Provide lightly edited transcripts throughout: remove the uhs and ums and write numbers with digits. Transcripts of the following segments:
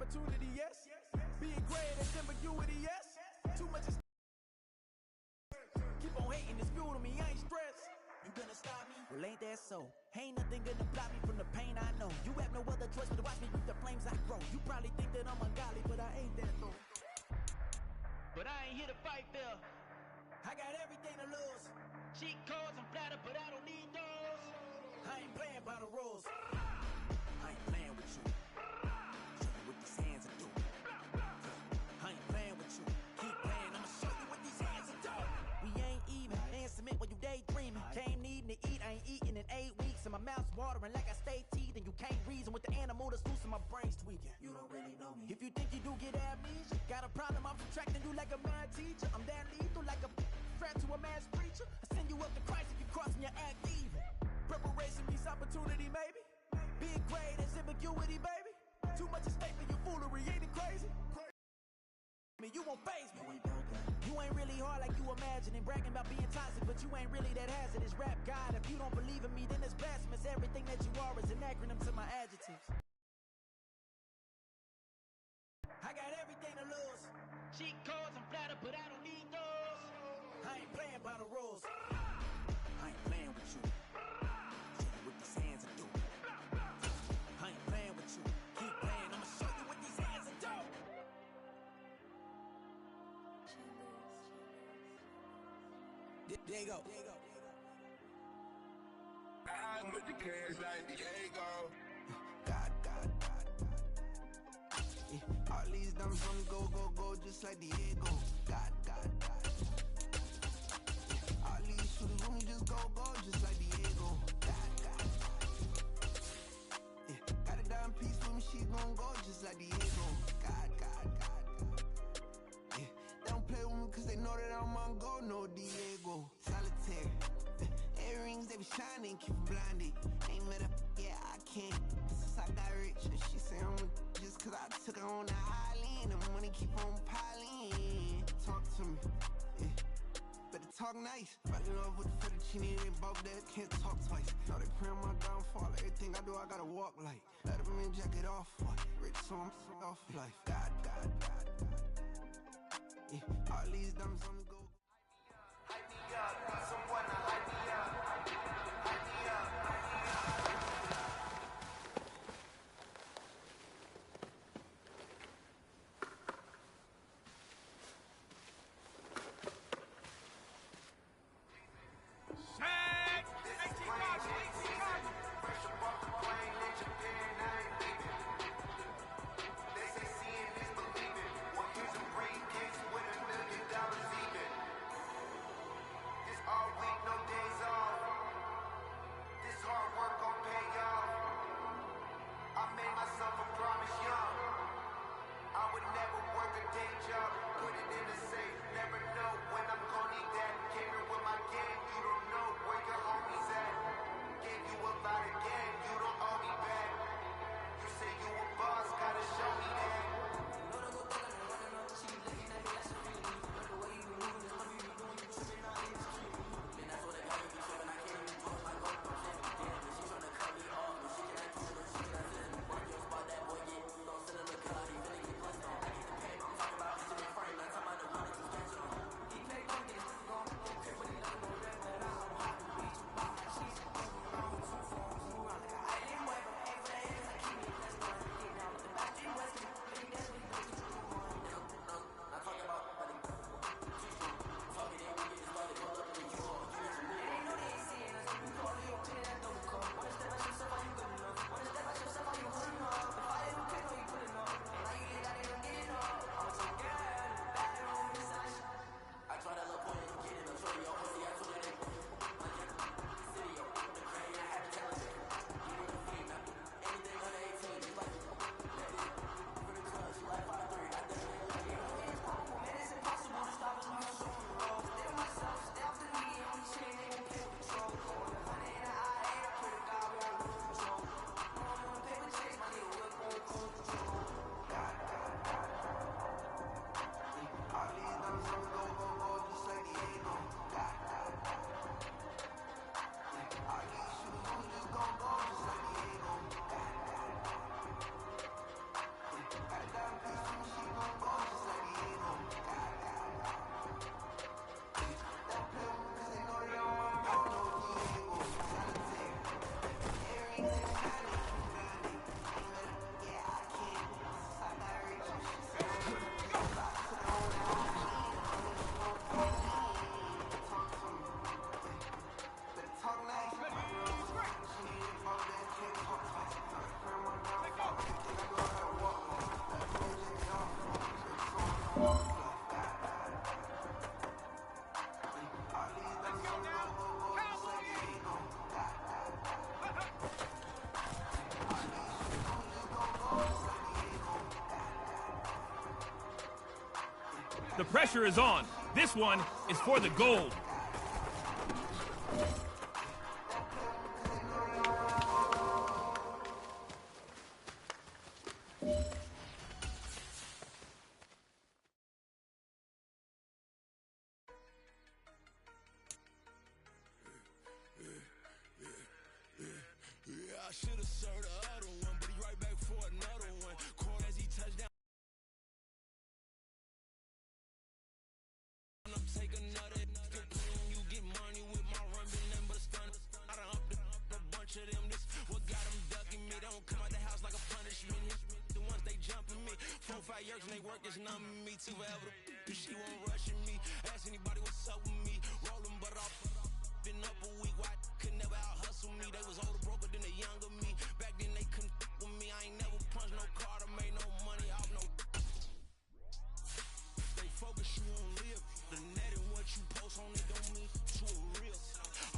opportunity, yes. Being great as ambiguity, yes. Too much is keep on hating, it's fuel to me, I ain't stressed. You gonna stop me? Well, ain't that so? Ain't nothing gonna block me from the pain I know. You have no other choice but to watch me reap the flames I grow. You probably think that I'm ungodly, but I ain't that though. But I ain't here to fight fair. I got everything to lose. Cheat codes and flatter, but I don't need those. I ain't playing by the rules. I ain't playing with you. Show you what these hands are doing. I ain't playing with you. Keep playing, I'ma show you what these hands are doing. We ain't even. Ain't cement when you daydreaming. Came needing to eat, I ain't eating in 8 weeks. And my mouth's watering like I stay teeth. And you can't reason with the animal that's loose and my brain's tweaking. You don't really know me. If you think you do get amnesia, got a problem, I'm subtracting you like a mad teacher. I'm that lethal like a threat to a mass preacher. I send you up to Christ if you crossing your act even. Preparation means opportunity, maybe. Being great is ambiguity, baby. Too much at stake for your foolery, ain't it crazy? You won't faze me. You ain't really hard like you imagining. Bragging about being toxic, but you ain't really that hazardous. Rap God, if you don't believe in me, then it's blasphemous. Everything that you are is an acronym to my adjectives. I got everything to lose. Cheat codes and flatter, but I don't need those. I ain't playing by the rules. I ain't playing with you. Show you what these hands are doing. I ain't playing with you. Keep playing, I'ma show you what these hands are doing. There you go. I'm with the cash like Diego. God. Yeah. All these dumb songs go, just like Diego. God. Yeah. All these shooters when we just go, just like Diego. God. Yeah. Got a dime piece with me, she gon' go just like Diego. God. Yeah. They don't play with me cause they know that I'm on go, no Diego. Solitaire. Earrings, they be shining, keep blinded. Ain't met up, yeah, I can't. Since I got rich, and she say I'm just cause I took her on the island. The money keep on piling. Talk to me, yeah. Better talk nice. Fell in love with the fettuccine, they both that can't talk twice. Now they pray on my downfall. Everything I do, I gotta walk like. Let them in, jacket off. Rich, so I'm off life. God. Yeah, all these dumb songs go. Hype me up, need someone to hype me up. Hype me up. This is plain Jane season. Fresh up off the plane in Japan, I ain't leaving. They say seeing is believing. Well, here's a briefcase with $1 million even. This all week, no days off. This hard work gon' pay off. I made myself a promise young. I would never work a day job, put it in the safe. Never know when I'm gon' need that. Came here with my game, you don't know where your homies at. Gave you a lot of game, you don't owe me back. You say you a boss, gotta show me that. The pressure is on. This one is for the gold. I should have served the other one, but he right back for another one. Caught as he touched down. I'm take another. You get money with my run, been nothing but a stun. I done up a bunch of them. This what got them ducking me. They don't come out the house like a punishment. The ones they jumping me. 4 or 5 years and they work is numbing me. Too forever. She won't rushing me. Ask anybody what's up with me. Rolling but off. Been up a week. Why could never out hustle me? They was older broker than the younger me. Back then they couldn't with me. I ain't never punched no card or made no money off no. They focus you on live. The net and what you post on it don't mean to a real.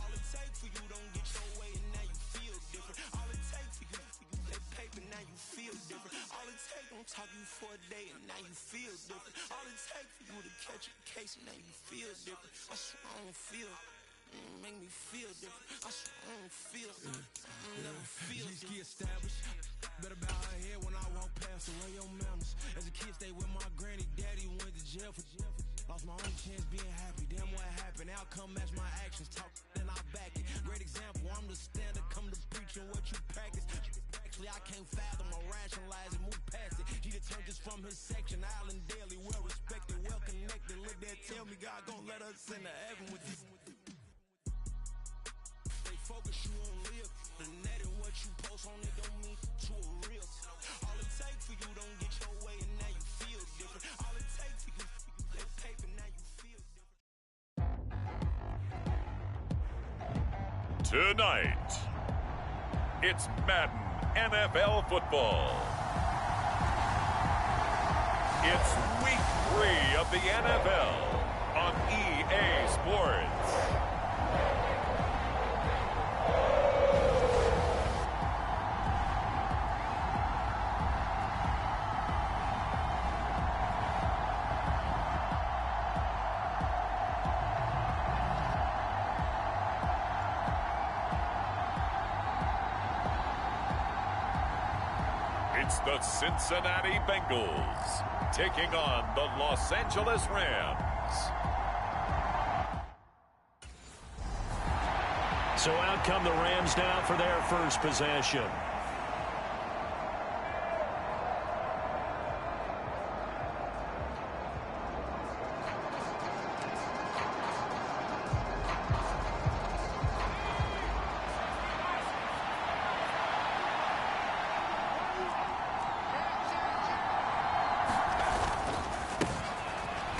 All it take for you don't get your way and now you feel different. All it take for you that paper now you feel different. All it take don't talk you for a day and now you feel different. All it take for you to catch a case and now you feel different. I swear I don't feel. Make me feel different. I swear I don't feel. Never feel. Just get established. Better bow her head when I walk past the way your manners. As a kid, stay with my granny. Daddy went to jail for lost my only chance being happy. Damn, what happened? Outcome match my actions. Talk then I back it. Great example. I'm the standard. Come to preaching what you practice. Actually, I can't fathom or rationalize it. Move past it. He just turned this from his section. Island Daily, well respected, well connected. Look there, tell me God gon' let us into heaven with this. Focus you on live. The net and what you post on it don't mean to a real. All it take for you don't get your way and now you feel different. All it take for you that paper now you feel different. Tonight, it's Madden NFL football. It's week 3 of the NFL on EA Sports. It's the Cincinnati Bengals taking on the Los Angeles Rams. So out come the Rams now for their first possession.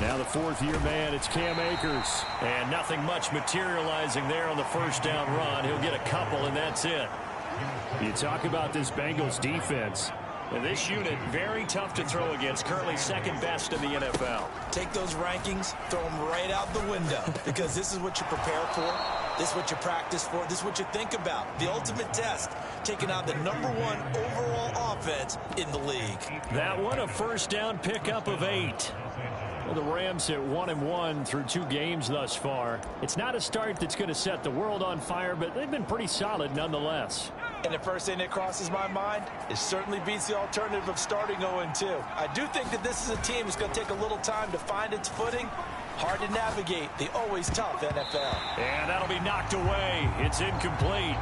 Now the fourth-year man, it's Cam Akers. And nothing much materializing there on the first down run. He'll get a couple, and that's it. You talk about this Bengals defense. And this unit, very tough to throw against. Currently second best in the NFL. Take those rankings, throw them right out the window. Because this is what you prepare for. This is what you practice for. This is what you think about. The ultimate test. Taking out the #1 overall offense in the league. That one, a first down pickup of 8. Well, the Rams at 1-1 through 2 games thus far. It's not a start that's going to set the world on fire, but they've been pretty solid nonetheless. And the first thing that crosses my mind, it certainly beats the alternative of starting 0-2. I do think that this is a team that's going to take a little time to find its footing. Hard to navigate the always tough NFL. And that'll be knocked away. It's incomplete.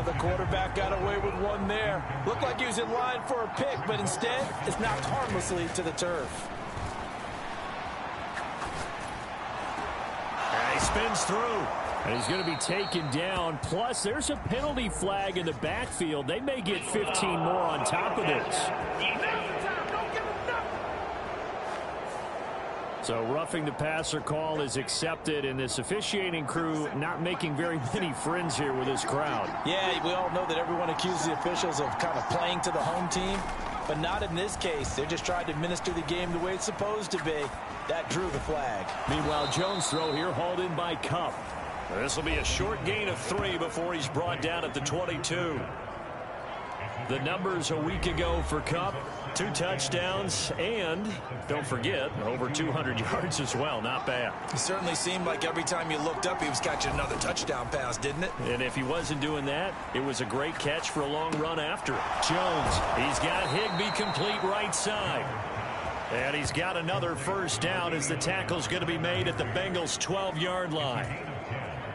The quarterback got away with one there. Looked like he was in line for a pick, but instead, it's knocked harmlessly to the turf. And he spins through. And he's going to be taken down. Plus, there's a penalty flag in the backfield. They may get 15 more on top of this. So roughing the passer call is accepted, and this officiating crew not making very many friends here with this crowd. Yeah, we all know that everyone accuses the officials of kind of playing to the home team, but not in this case. They're just trying to administer the game the way it's supposed to be. That drew the flag. Meanwhile, Jones' throw here hauled in by Kamp. This will be a short gain of 3 before he's brought down at the 22. The numbers a week ago for Kamp, 2 touchdowns, and don't forget, over 200 yards as well. Not bad. It certainly seemed like every time you looked up, he was catching another touchdown pass, didn't it? And if he wasn't doing that, it was a great catch for a long run after it. Jones, he's got Higbee complete right side. And he's got another first down as the tackle's going to be made at the Bengals' 12-yard line.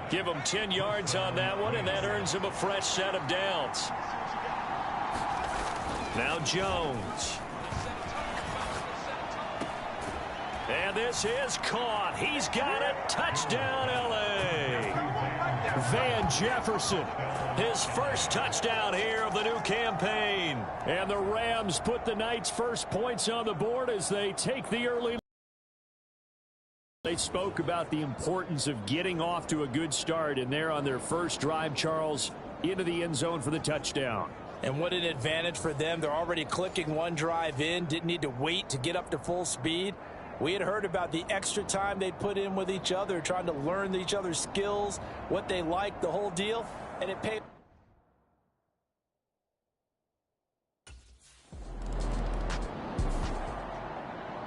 Give him 10 yards on that one, and that earns him a fresh set of downs. Now Jones. And this is caught. He's got it. Touchdown, L.A. Van Jefferson, his first touchdown here of the new campaign. And the Rams put the night's first points on the board as they take the early. They spoke about the importance of getting off to a good start, and they're on their first drive, Charles, into the end zone for the touchdown. And what an advantage for them. They're already clicking one drive in, didn't need to wait to get up to full speed. We had heard about the extra time they'd put in with each other, trying to learn each other's skills, what they liked, the whole deal, and it paid.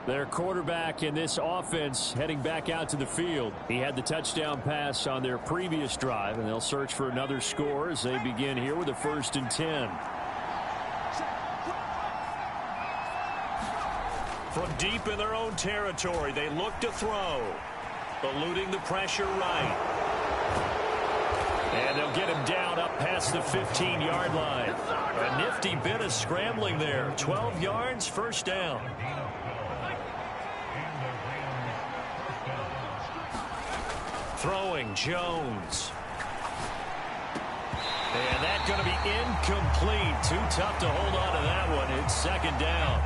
Their quarterback in this offense heading back out to the field. He had the touchdown pass on their previous drive, and they'll search for another score as they begin here with a 1st and 10. From deep in their own territory, they look to throw. Eluding the pressure right. And they'll get him down up past the 15-yard line. A nifty bit of scrambling there. 12 yards, first down. Throwing Jones. And that's going to be incomplete. Too tough to hold on to that one. It's 2nd down.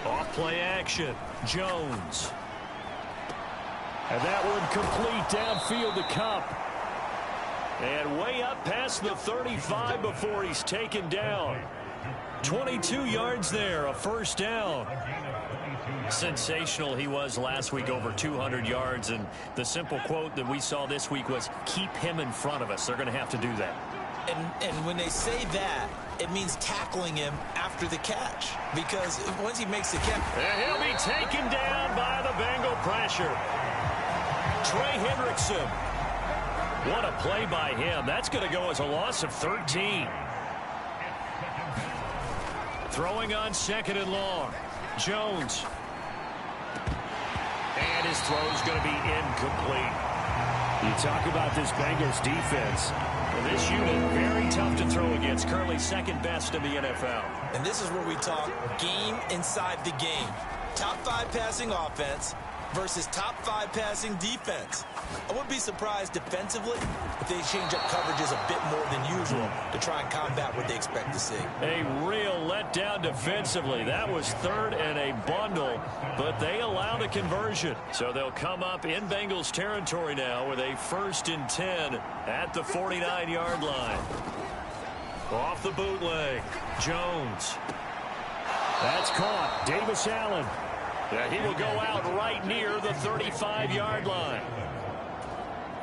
Off play action. Jones. And that one complete downfield to Kamp. And way up past the 35 before he's taken down. 22 yards there, a first down. Sensational he was last week, over 200 yards. And the simple quote that we saw this week was, keep him in front of us. They're going to have to do that. And when they say that, it means tackling him after the catch. Because once he makes the catch. And he'll be taken down by the Bengal pressure. Trey Hendrickson. What a play by him. That's going to go as a loss of 13. Throwing on 2nd and long. Jones. And his throw is going to be incomplete. You talk about this Bengals defense. This unit, very tough to throw against. Currently 2nd best in the NFL. And this is where we talk game inside the game. Top 5 passing offense versus top 5 passing defense. I wouldn't be surprised defensively if they change up coverages a bit more than usual to try and combat what they expect to see. A real letdown defensively. That was 3rd and a bundle, but they allowed a conversion. So they'll come up in Bengals territory now with a 1st and 10 at the 49-yard line. Off the bootleg. Jones. That's caught. Davis Allen. He will go out right near the 35-yard line.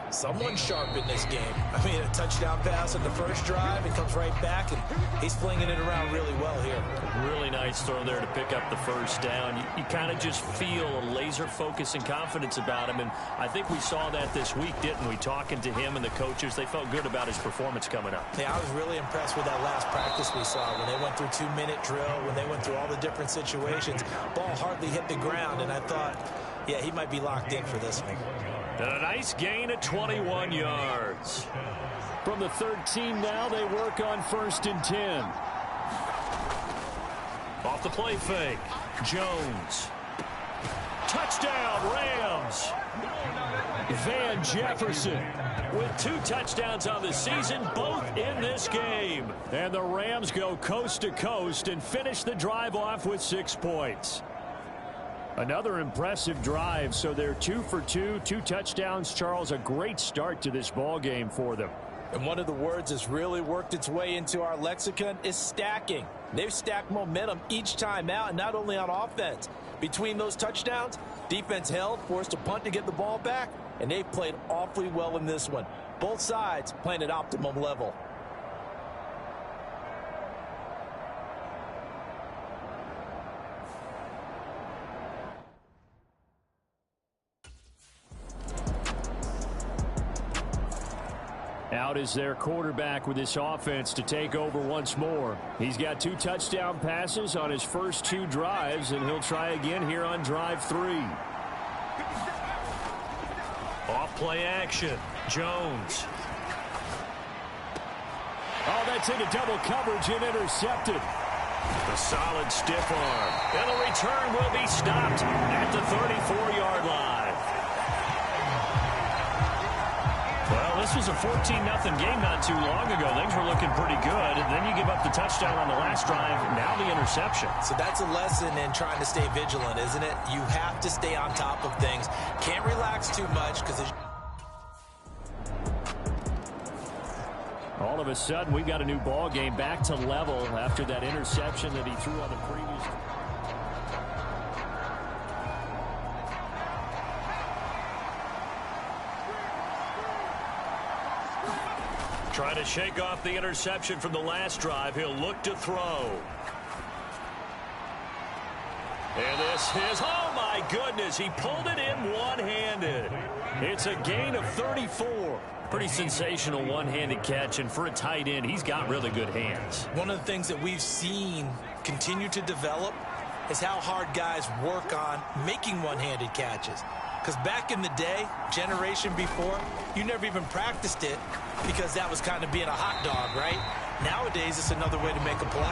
Someone sharp in this game. I mean, a touchdown pass on the first drive. It comes right back, and he's flinging it around really well here. Really nice throw there to pick up the first down. You kind of just feel a laser focus and confidence about him, and I think we saw that this week, didn't we? Talking to him and the coaches, they felt good about his performance coming up. Yeah, I was really impressed with that last practice we saw when they went through 2-minute drill, when they went through all the different situations. Ball hardly hit the ground, and I thought, yeah, he might be locked in for this one. And a nice gain at 21 yards. From the 13 now, they work on 1st and 10. Off the play fake. Jones. Touchdown, Rams. Van Jefferson with 2 touchdowns on the season, both in this game. And the Rams go coast to coast and finish the drive off with 6 points. Another impressive drive, so they're 2 for 2, 2 touchdowns. Charles, a great start to this ball game for them. And one of the words that's really worked its way into our lexicon is stacking. They've stacked momentum each time out, and not only on offense. Between those touchdowns, defense held, forced a punt to get the ball back, and they've played awfully well in this one. Both sides playing at optimum level. Out is their quarterback with this offense to take over once more. He's got 2 touchdown passes on his first 2 drives, and he'll try again here on drive 3. Off play action. Jones. Oh, that's into double coverage and intercepted. A solid stiff arm. And the return will be stopped at the 34-yard line. Well, this was a 14-0 game not too long ago. Things were looking pretty good. And then you give up the touchdown on the last drive. Now the interception. So that's a lesson in trying to stay vigilant, isn't it? You have to stay on top of things. Can't relax too much because all of a sudden, we've got a new ball game back to level after that interception that he threw on the previous. Trying to shake off the interception from the last drive. He'll look to throw. And this is, oh my goodness, he pulled it in one-handed. It's a gain of 34. Pretty sensational one-handed catch, and for a tight end, he's got really good hands. One of the things that we've seen continue to develop is how hard guys work on making one-handed catches. Because back in the day, generation before, you never even practiced it because that was kind of being a hot dog, right? Nowadays, it's another way to make a play.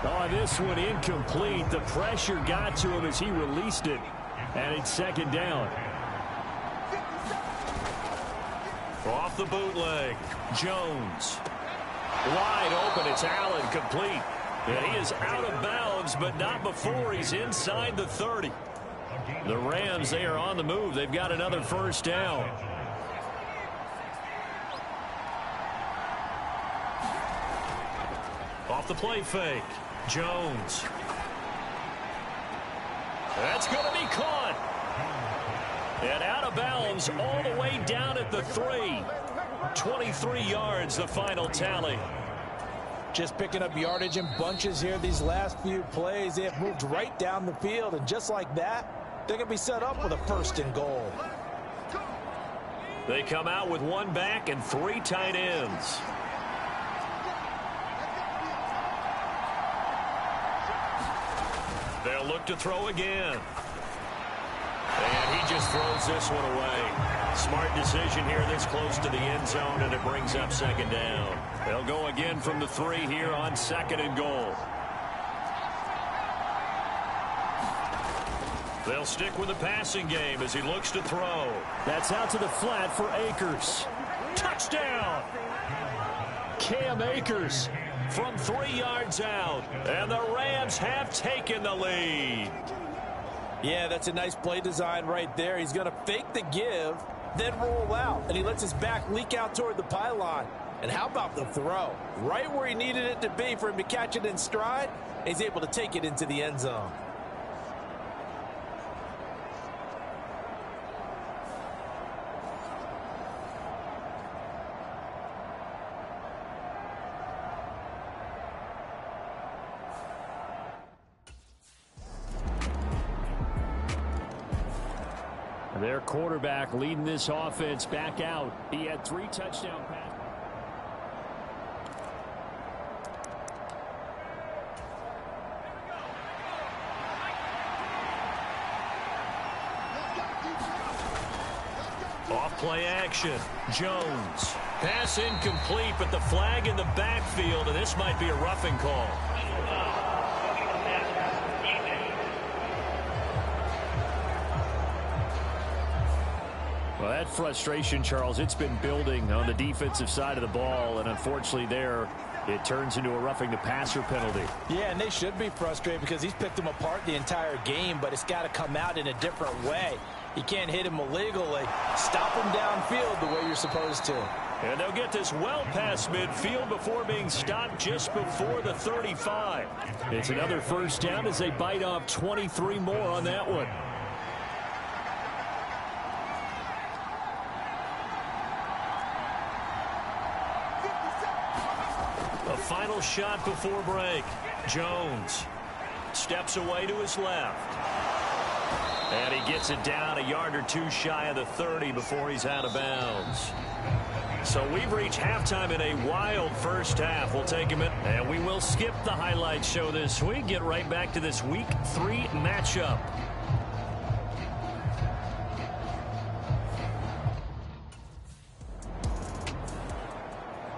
Oh, this one incomplete. The pressure got to him as he released it, and it's second down. Off the bootleg, Jones. Wide open, it's Allen, complete. And he is out of bounds, but not before he's inside the 30. The Rams, they are on the move. They've got another first down. Off the play fake, Jones. That's going to be caught. And out of bounds all the way down at the 3. 23 yards, the final tally. Just picking up yardage in bunches here these last few plays. They have moved right down the field, and just like that, they're going to be set up with a 1st and goal. They come out with 1 back and 3 tight ends. They'll look to throw again. And he just throws this one away. Smart decision here this close to the end zone, and it brings up second down. They'll go again from the 3 here on 2nd and goal. They'll stick with the passing game as he looks to throw. That's out to the flat for Akers. Touchdown! Cam Akers from 3 yards out. And the Rams have taken the lead. Yeah, that's a nice play design right there. He's going to fake the give, then roll out. And he lets his back leak out toward the pylon. And how about the throw? Right where he needed it to be for him to catch it in stride. He's able to take it into the end zone. Their quarterback leading this offense back out. He had 3 touchdown passes. Off play action. Jones. Pass incomplete, but the flag in the backfield, and this might be a roughing call. Well, that frustration, Charles, it's been building on the defensive side of the ball, and unfortunately there it turns into a roughing the passer penalty. Yeah, and they should be frustrated because he's picked them apart the entire game, but it's got to come out in a different way. You can't hit him illegally. Stop him downfield the way you're supposed to. And they'll get this well past midfield before being stopped just before the 35. It's another first down as they bite off 23 more on that one. A final shot before break. Jones steps away to his left. And he gets it down a yard or two shy of the 30 before he's out of bounds. So we've reached halftime in a wild first half. We'll take a minute, and we will skip the highlight show this week. Get right back to this Week 3 matchup.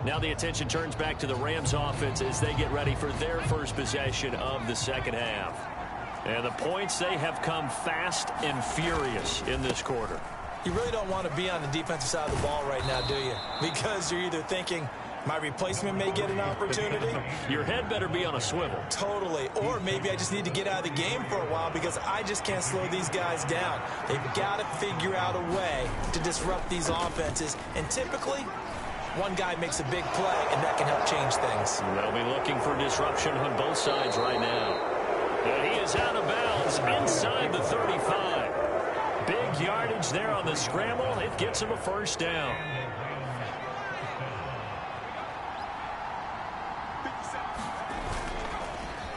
Now the attention turns back to the Rams offense as they get ready for their first possession of the second half. And the points, they have come fast and furious in this quarter. You really don't want to be on the defensive side of the ball right now, do you? Because you're either thinking, my replacement may get an opportunity. Your head better be on a swivel. Totally. Or maybe I just need to get out of the game for a while because I just can't slow these guys down. They've got to figure out a way to disrupt these offenses. And typically, one guy makes a big play, and that can help change things. They'll be looking for disruption on both sides right now. And he is out of bounds inside the 35. Big yardage there on the scramble. It gets him a first down.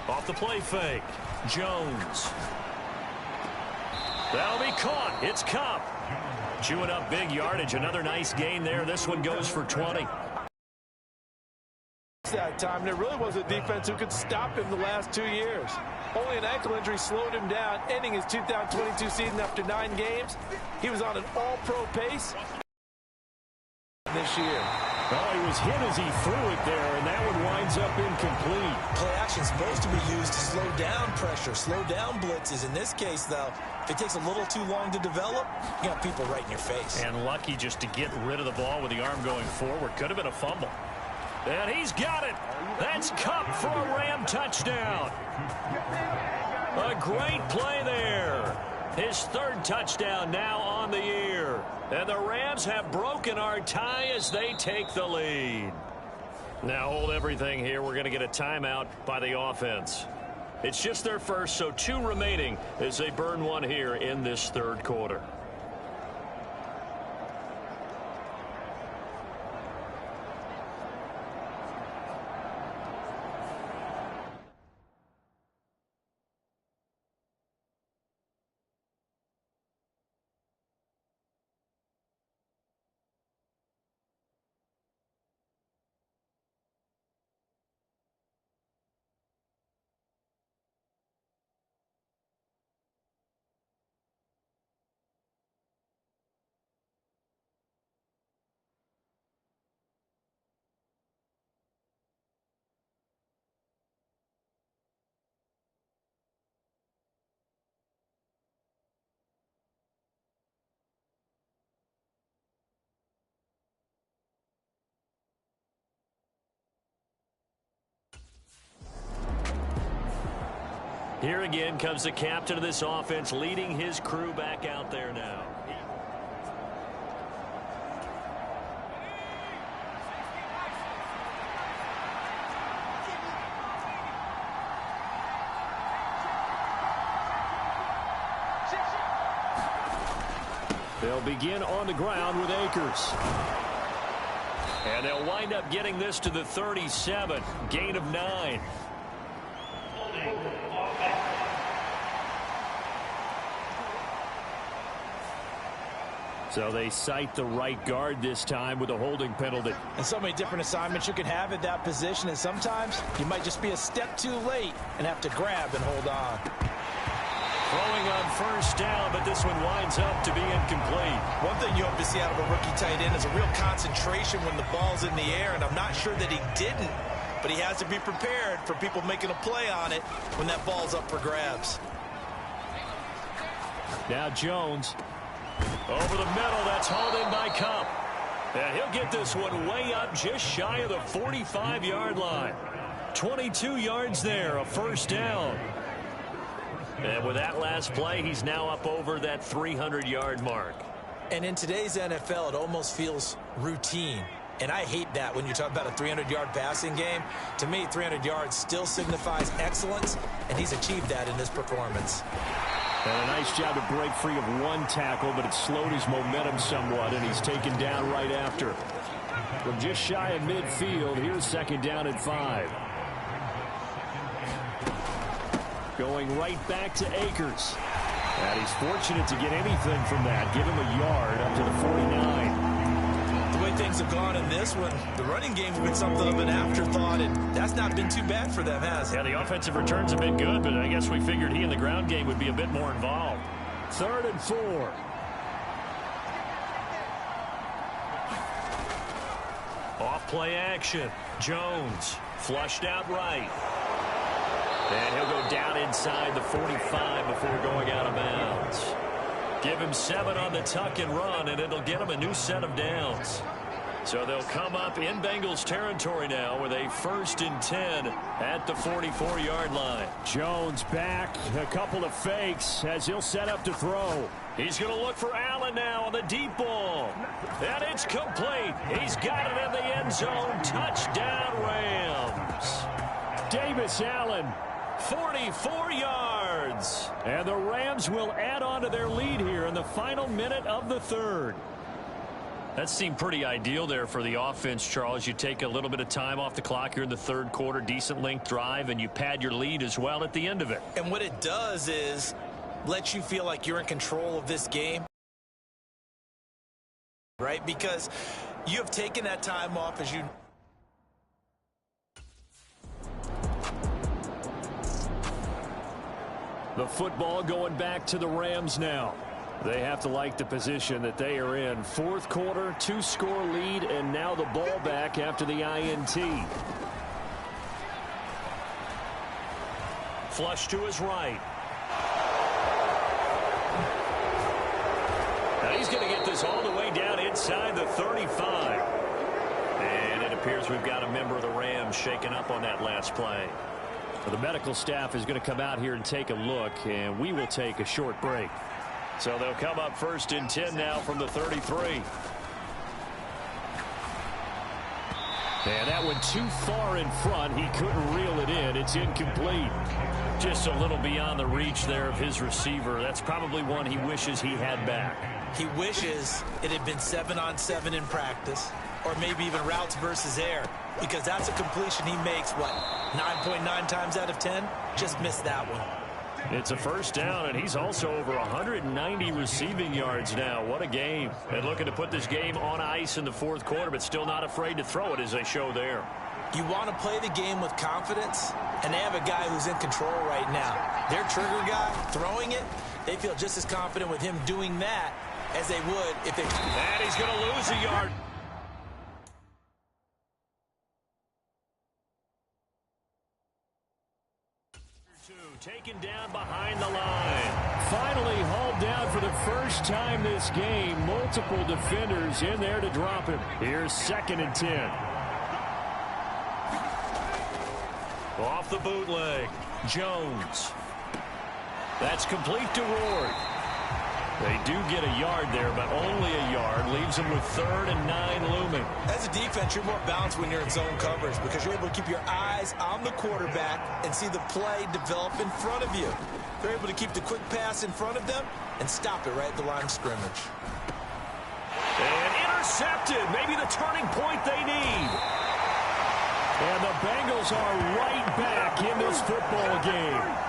Off the play fake. Jones. That'll be caught. It's Kamp. Chewing up big yardage. Another nice gain there. This one goes for 20. That time, there really was a defense who could stop him the last 2 years. Only an ankle injury slowed him down, ending his 2022 season after 9 games. He was on an all-pro pace this year. Well, he was hit as he threw it there, and that one winds up incomplete. Play action is supposed to be used to slow down pressure, slow down blitzes. In this case, though, if it takes a little too long to develop, you got people right in your face. And lucky just to get rid of the ball with the arm going forward. Could have been a fumble. And he's got it. That's Kamp for a Ram touchdown. A great play there. His third touchdown now on the year. And the Rams have broken our tie as they take the lead. Now hold everything here. We're going to get a timeout by the offense. It's just their first, so 2 remaining as they burn one here in this third quarter. Here again comes the captain of this offense, leading his crew back out there now. They'll begin on the ground with Akers. And they'll wind up getting this to the 37, gain of 9. So they cite the right guard this time with a holding penalty. And so many different assignments you can have at that position, and sometimes you might just be a step too late and have to grab and hold on. Throwing on first down, but this one winds up to be incomplete. One thing you hope to see out of a rookie tight end is a real concentration when the ball's in the air, and I'm not sure that he didn't, but he has to be prepared for people making a play on it when that ball's up for grabs. Now Jones. Over the middle, that's hauled in by Kamp. And he'll get this one way up just shy of the 45-yard line. 22 yards there, a first down. And with that last play, he's now up over that 300-yard mark. And in today's NFL, it almost feels routine. And I hate that when you talk about a 300-yard passing game. To me, 300 yards still signifies excellence, and he's achieved that in this performance. And a nice job to break free of one tackle, but it slowed his momentum somewhat, and he's taken down right after. From just shy of midfield, here's second down and 5. Going right back to Akers. And he's fortunate to get anything from that. Give him a yard up to the 49. The way things have gone in this one, the running game's been something of an afterthought, and that's not been too bad for them, has it? Yeah, the offensive returns have been good, but I guess we figured he in the ground game would be a bit more involved. 3rd and 4. Off play action. Jones flushed out right. And he'll go down inside the 45 before going out of bounds. Give him 7 on the tuck and run, and it'll get him a new set of downs. So they'll come up in Bengals territory now with a 1st and 10 at the 44-yard line. Jones back, a couple of fakes as he'll set up to throw. He's going to look for Allen now on the deep ball. And it's complete. He's got it in the end zone. Touchdown, Rams. Davis Allen, 44 yards. And the Rams will add on to their lead here in the final minute of the 3rd. That seemed pretty ideal there for the offense, Charles. You take a little bit of time off the clock here in the 3rd quarter, decent length drive, and you pad your lead as well at the end of it. And what it does is let you feel like you're in control of this game, right? Because you have taken that time off as you... The football going back to the Rams now. They have to like the position that they are in. 4th quarter, 2-score lead, and now the ball back after the INT. Flush to his right. Now he's going to get this all the way down inside the 35. And it appears we've got a member of the Rams shaken up on that last play. The medical staff is going to come out here and take a look, and we will take a short break. So they'll come up 1st and 10 now from the 33. And that one too far in front. He couldn't reel it in. It's incomplete. Just a little beyond the reach there of his receiver. That's probably one he wishes he had back. He wishes it had been 7-on-7 in practice, or maybe even routes versus air, because that's a completion he makes, what, 9.9 times out of 10? Just missed that one. It's a first down, and he's also over 190 receiving yards now. What a game. And looking to put this game on ice in the 4th quarter, but still not afraid to throw it as they show there. You want to play the game with confidence, and they have a guy who's in control right now. Their trigger guy, throwing it, they feel just as confident with him doing that as they would if they... And he's going to lose a yard. Taken down behind the line. Finally hauled down for the first time this game. Multiple defenders in there to drop him. Here's 2nd and 10. Off the bootleg. Jones. That's complete to Ward. They do get a yard there, but only a yard. Leaves them with 3rd and 9 looming. As a defense, you're more balanced when you're in zone coverage because you're able to keep your eyes on the quarterback and see the play develop in front of you. They're able to keep the quick pass in front of them and stop it right at the line of scrimmage. And intercepted. Maybe the turning point they need. And the Bengals are right back in this football game.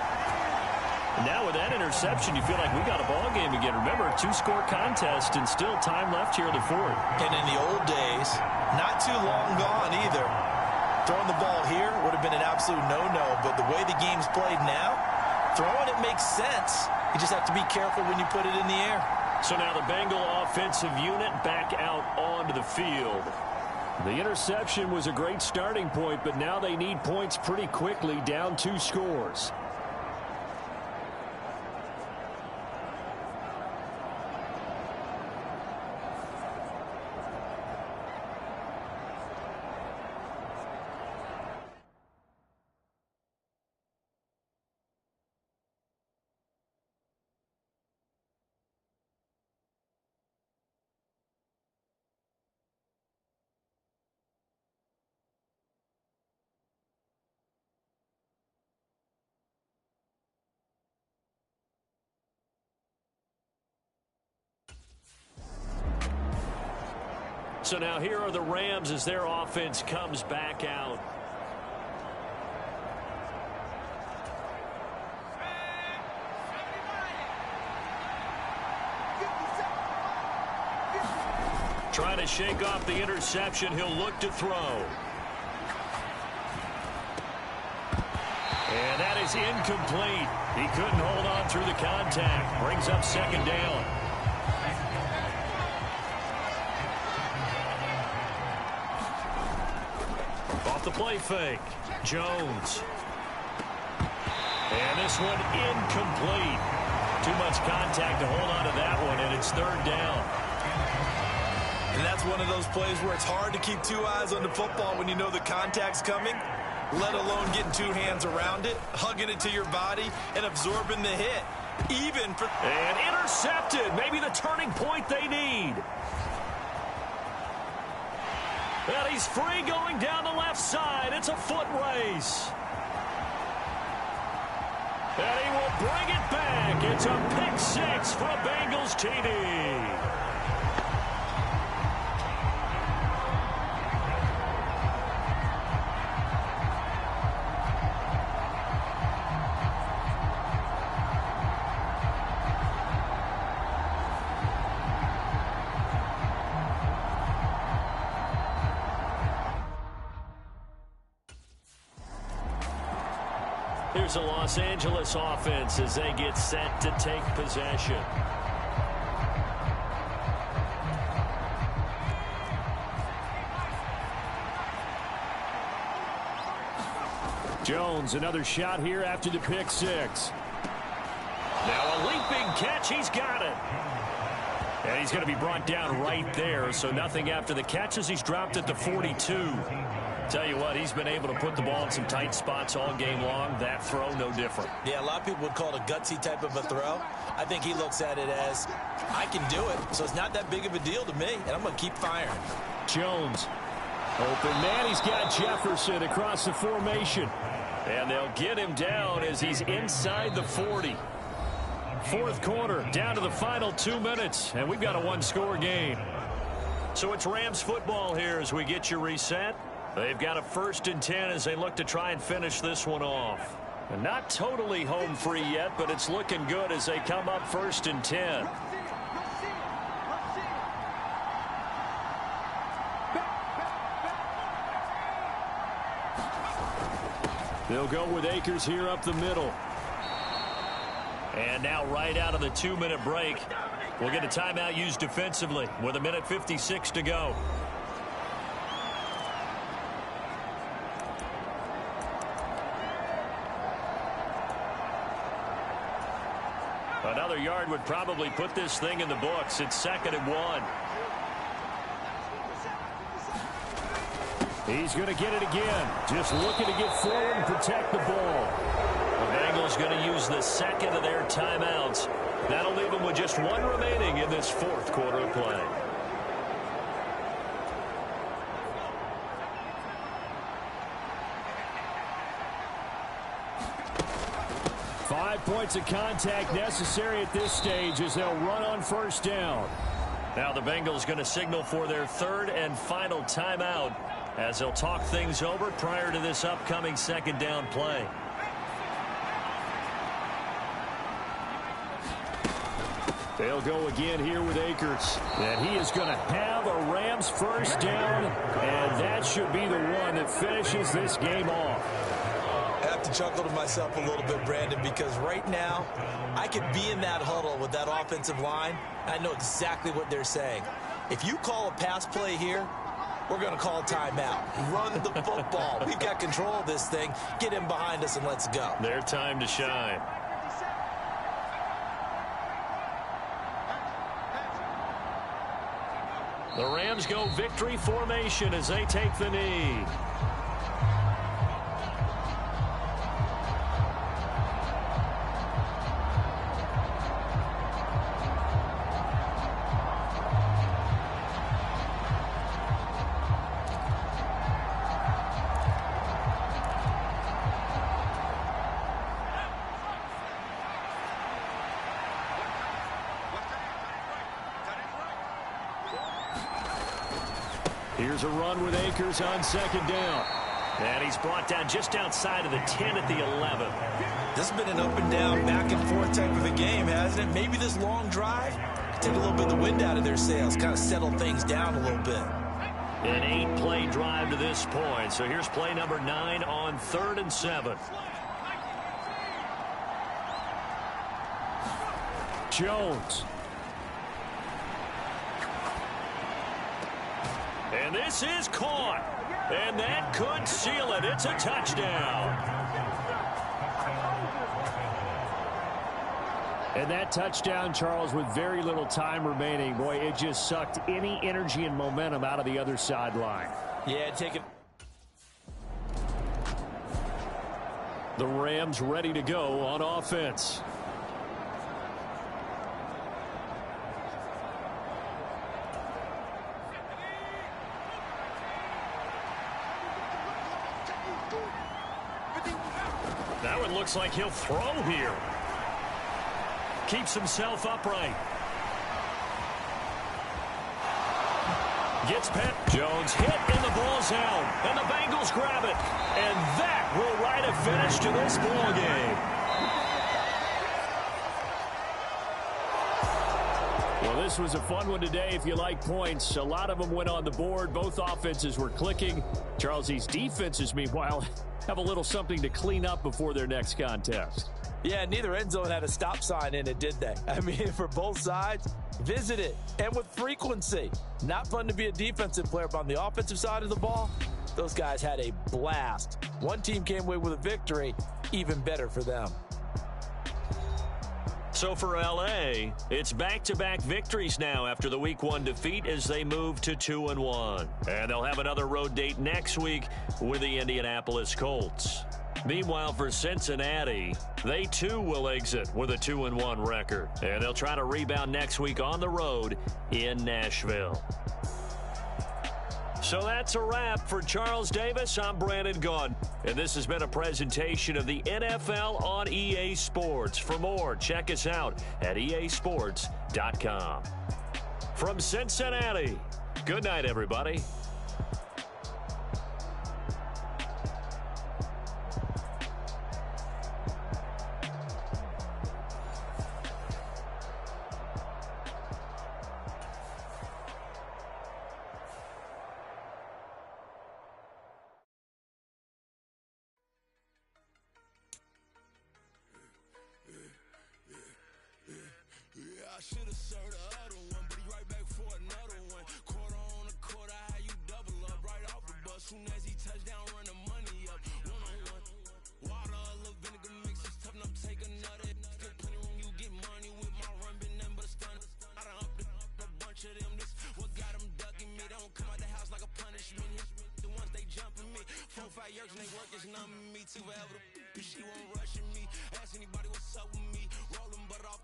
Now with that interception, you feel like we got a ball game again. Remember, 2-score contest and still time left here in the 4th. And in the old days, not too long gone either. Throwing the ball here would have been an absolute no-no, but the way the game's played now, throwing it makes sense. You just have to be careful when you put it in the air. So now the Bengal offensive unit back out onto the field. The interception was a great starting point, but now they need points pretty quickly, down 2 scores. So now here are the Rams as their offense comes back out. Trying to shake off the interception. He'll look to throw. And that is incomplete. He couldn't hold on through the contact. Brings up second down. Off the play fake. Jones. And this one incomplete. Too much contact to hold on to that one, and it's third down. And that's one of those plays where it's hard to keep two eyes on the football when you know the contact's coming, let alone getting two hands around it, hugging it to your body, and absorbing the hit. And intercepted. Maybe the turning point they need. And he's free going down the left side. It's a foot race. And he will bring it back. It's a pick six for a Bengals TD. Here's a Los Angeles offense as they get set to take possession. Jones, another shot here after the pick six. Now a leaping catch. He's got it. And he's going to be brought down right there, so nothing after the catch as he's dropped at the 42. Tell you what, he's been able to put the ball in some tight spots all game long. That throw, no different. Yeah, a lot of people would call it a gutsy type of a throw. I think he looks at it as, I can do it, so it's not that big of a deal to me, and I'm going to keep firing. Jones. Open man, he's got Jefferson across the formation. And they'll get him down as he's inside the 40. Fourth quarter, down to the final 2 minutes, and we've got a one-score game. So it's Rams football here as we get you reset. They've got a 1st and 10 as they look to try and finish this one off. And not totally home free yet, but it's looking good as they come up 1st and 10. They'll go with Akers here up the middle. And now right out of the 2-minute break, we'll get a timeout used defensively with 1:56 to go. Another yard would probably put this thing in the books. It's 2nd and 1. He's going to get it again. Just looking to get forward and protect the ball. The Bengals going to use the 2nd of their timeouts. That'll leave them with just 1 remaining in this 4th quarter of play. Five points of contact necessary at this stage as they'll run on 1st down. Now the Bengals going to signal for their 3rd and final timeout as they'll talk things over prior to this upcoming 2nd down play. They'll go again here with Akers. And he is going to have a Rams 1st down, and that should be the one that finishes this game off. I have to chuckle to myself a little bit, Brandon, because right now I could be in that huddle with that offensive line. I know exactly what they're saying. If you call a pass play here, we're going to call a timeout. Run the football. We've got control of this thing. Get him behind us and let's go. Their time to shine. The Rams go victory formation as they take the knee. Here's a run with Akers on second down. And he's brought down just outside of the 10 at the 11. This has been an up and down, back and forth type of a game, hasn't it? Maybe this long drive take a little bit of the wind out of their sails, kind of settle things down a little bit. An 8-play drive to this point. So here's play number 9 on 3rd and 7. Jones. And this is caught. And that could seal it. It's a touchdown. And that touchdown, Charles, with very little time remaining, boy, it just sucked any energy and momentum out of the other sideline. Yeah, take it. The Rams ready to go on offense. That one looks like he'll throw here. Keeps himself upright. Gets Pat. Jones hit and the ball's out. And the Bengals grab it. And that will write a finish to this ball game. Well, this was a fun one today if you like points. A lot of them went on the board. Both offenses were clicking. Charles, these defenses, meanwhile, have a little something to clean up before their next contest. Yeah, neither end zone had a stop sign in it, did they? I mean, for both sides, visit it, and with frequency. Not fun to be a defensive player, but on the offensive side of the ball, those guys had a blast. One team came away with a victory, even better for them. So for LA, it's back-to-back victories now after the Week 1 defeat as they move to 2-1. And they'll have another road date next week with the Indianapolis Colts. Meanwhile, for Cincinnati, they too will exit with a 2-1 record. And they'll try to rebound next week on the road in Nashville. So that's a wrap. For Charles Davis, I'm Brandon Gaudin. And this has been a presentation of the NFL on EA Sports. For more, check us out at easports.com. From Cincinnati, good night, everybody. I should have served the other one, but he right back for another one. Quarter on a quarter, how you double up right off the bus. Soon as he touch down, run the money up. One-on-one. Water, a little vinegar mix, it's tough enough, take another. Get plenty room, you get money with my run, been nothing but a stun. I done up a bunch of them. This what got them ducking me. They don't come out the house like a punishment. The ones they jumping me. 4-5 years and they work is numbing me. Too forever. She won't rushing me. Ask anybody what's up with me. Rolling butter off.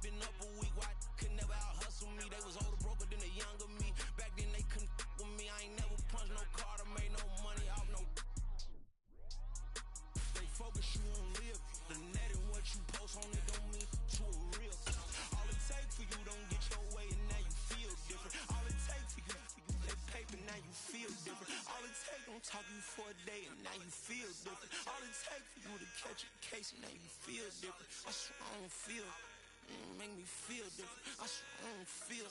Been up a week, why could never out hustle me? They was older, broker than the younger me. Back then they couldn't with me. I ain't never punched no card or made no money off no. They focus you on live. The net and what you post on it don't mean to a real. All it take for you don't get your way and now you feel different. All it take for you that paper now you feel different. All it take don't talk you for a day and now you feel different. All it take for you to catch a case and now you feel different. I swear I don't feel. Make me feel different. I swear I don't feel.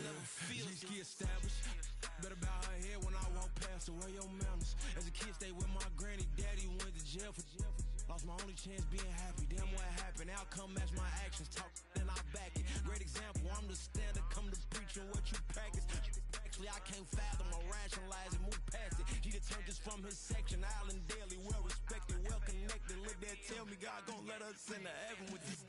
Never feel different. Get established. Better bow her head when I walk past her. Where your manners? As a kid, stayed with my granny. Daddy went to jail for. Lost my only chance being happy. Damn, what happened? Outcome match my actions. Talk, then I back it. Great example. I'm the standard. Come to preach on what you practice. Actually, I can't fathom or rationalize and move past it. He determined this from his section. Island Daily, well respected, well connected. Look there, tell me God gon' let us in the heaven with this.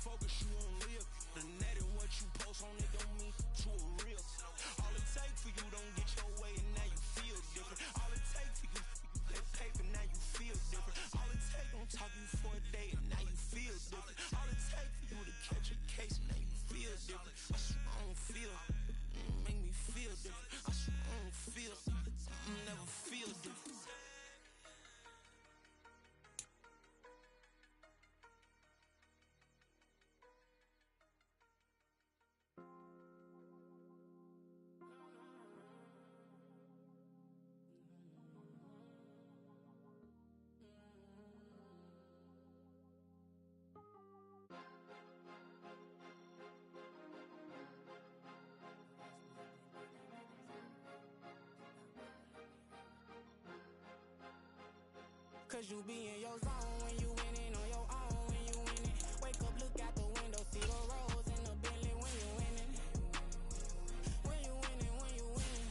Focus you on live. The net and what you post on it don't mean to a real. All it take for you don't get your way and now you feel different. All it take for you that paper now you feel different. All it take don't talk you for a day and now you feel different. All it take for you to catch a case and now you feel different. I swear I don't feel. Make me feel different. I swear I don't feel. Never feel different. Cause you be in your zone when you winning on your own when you winning. Wake up, look out the window, see the rose in the Bentley when you winning. When you winning, when you winning.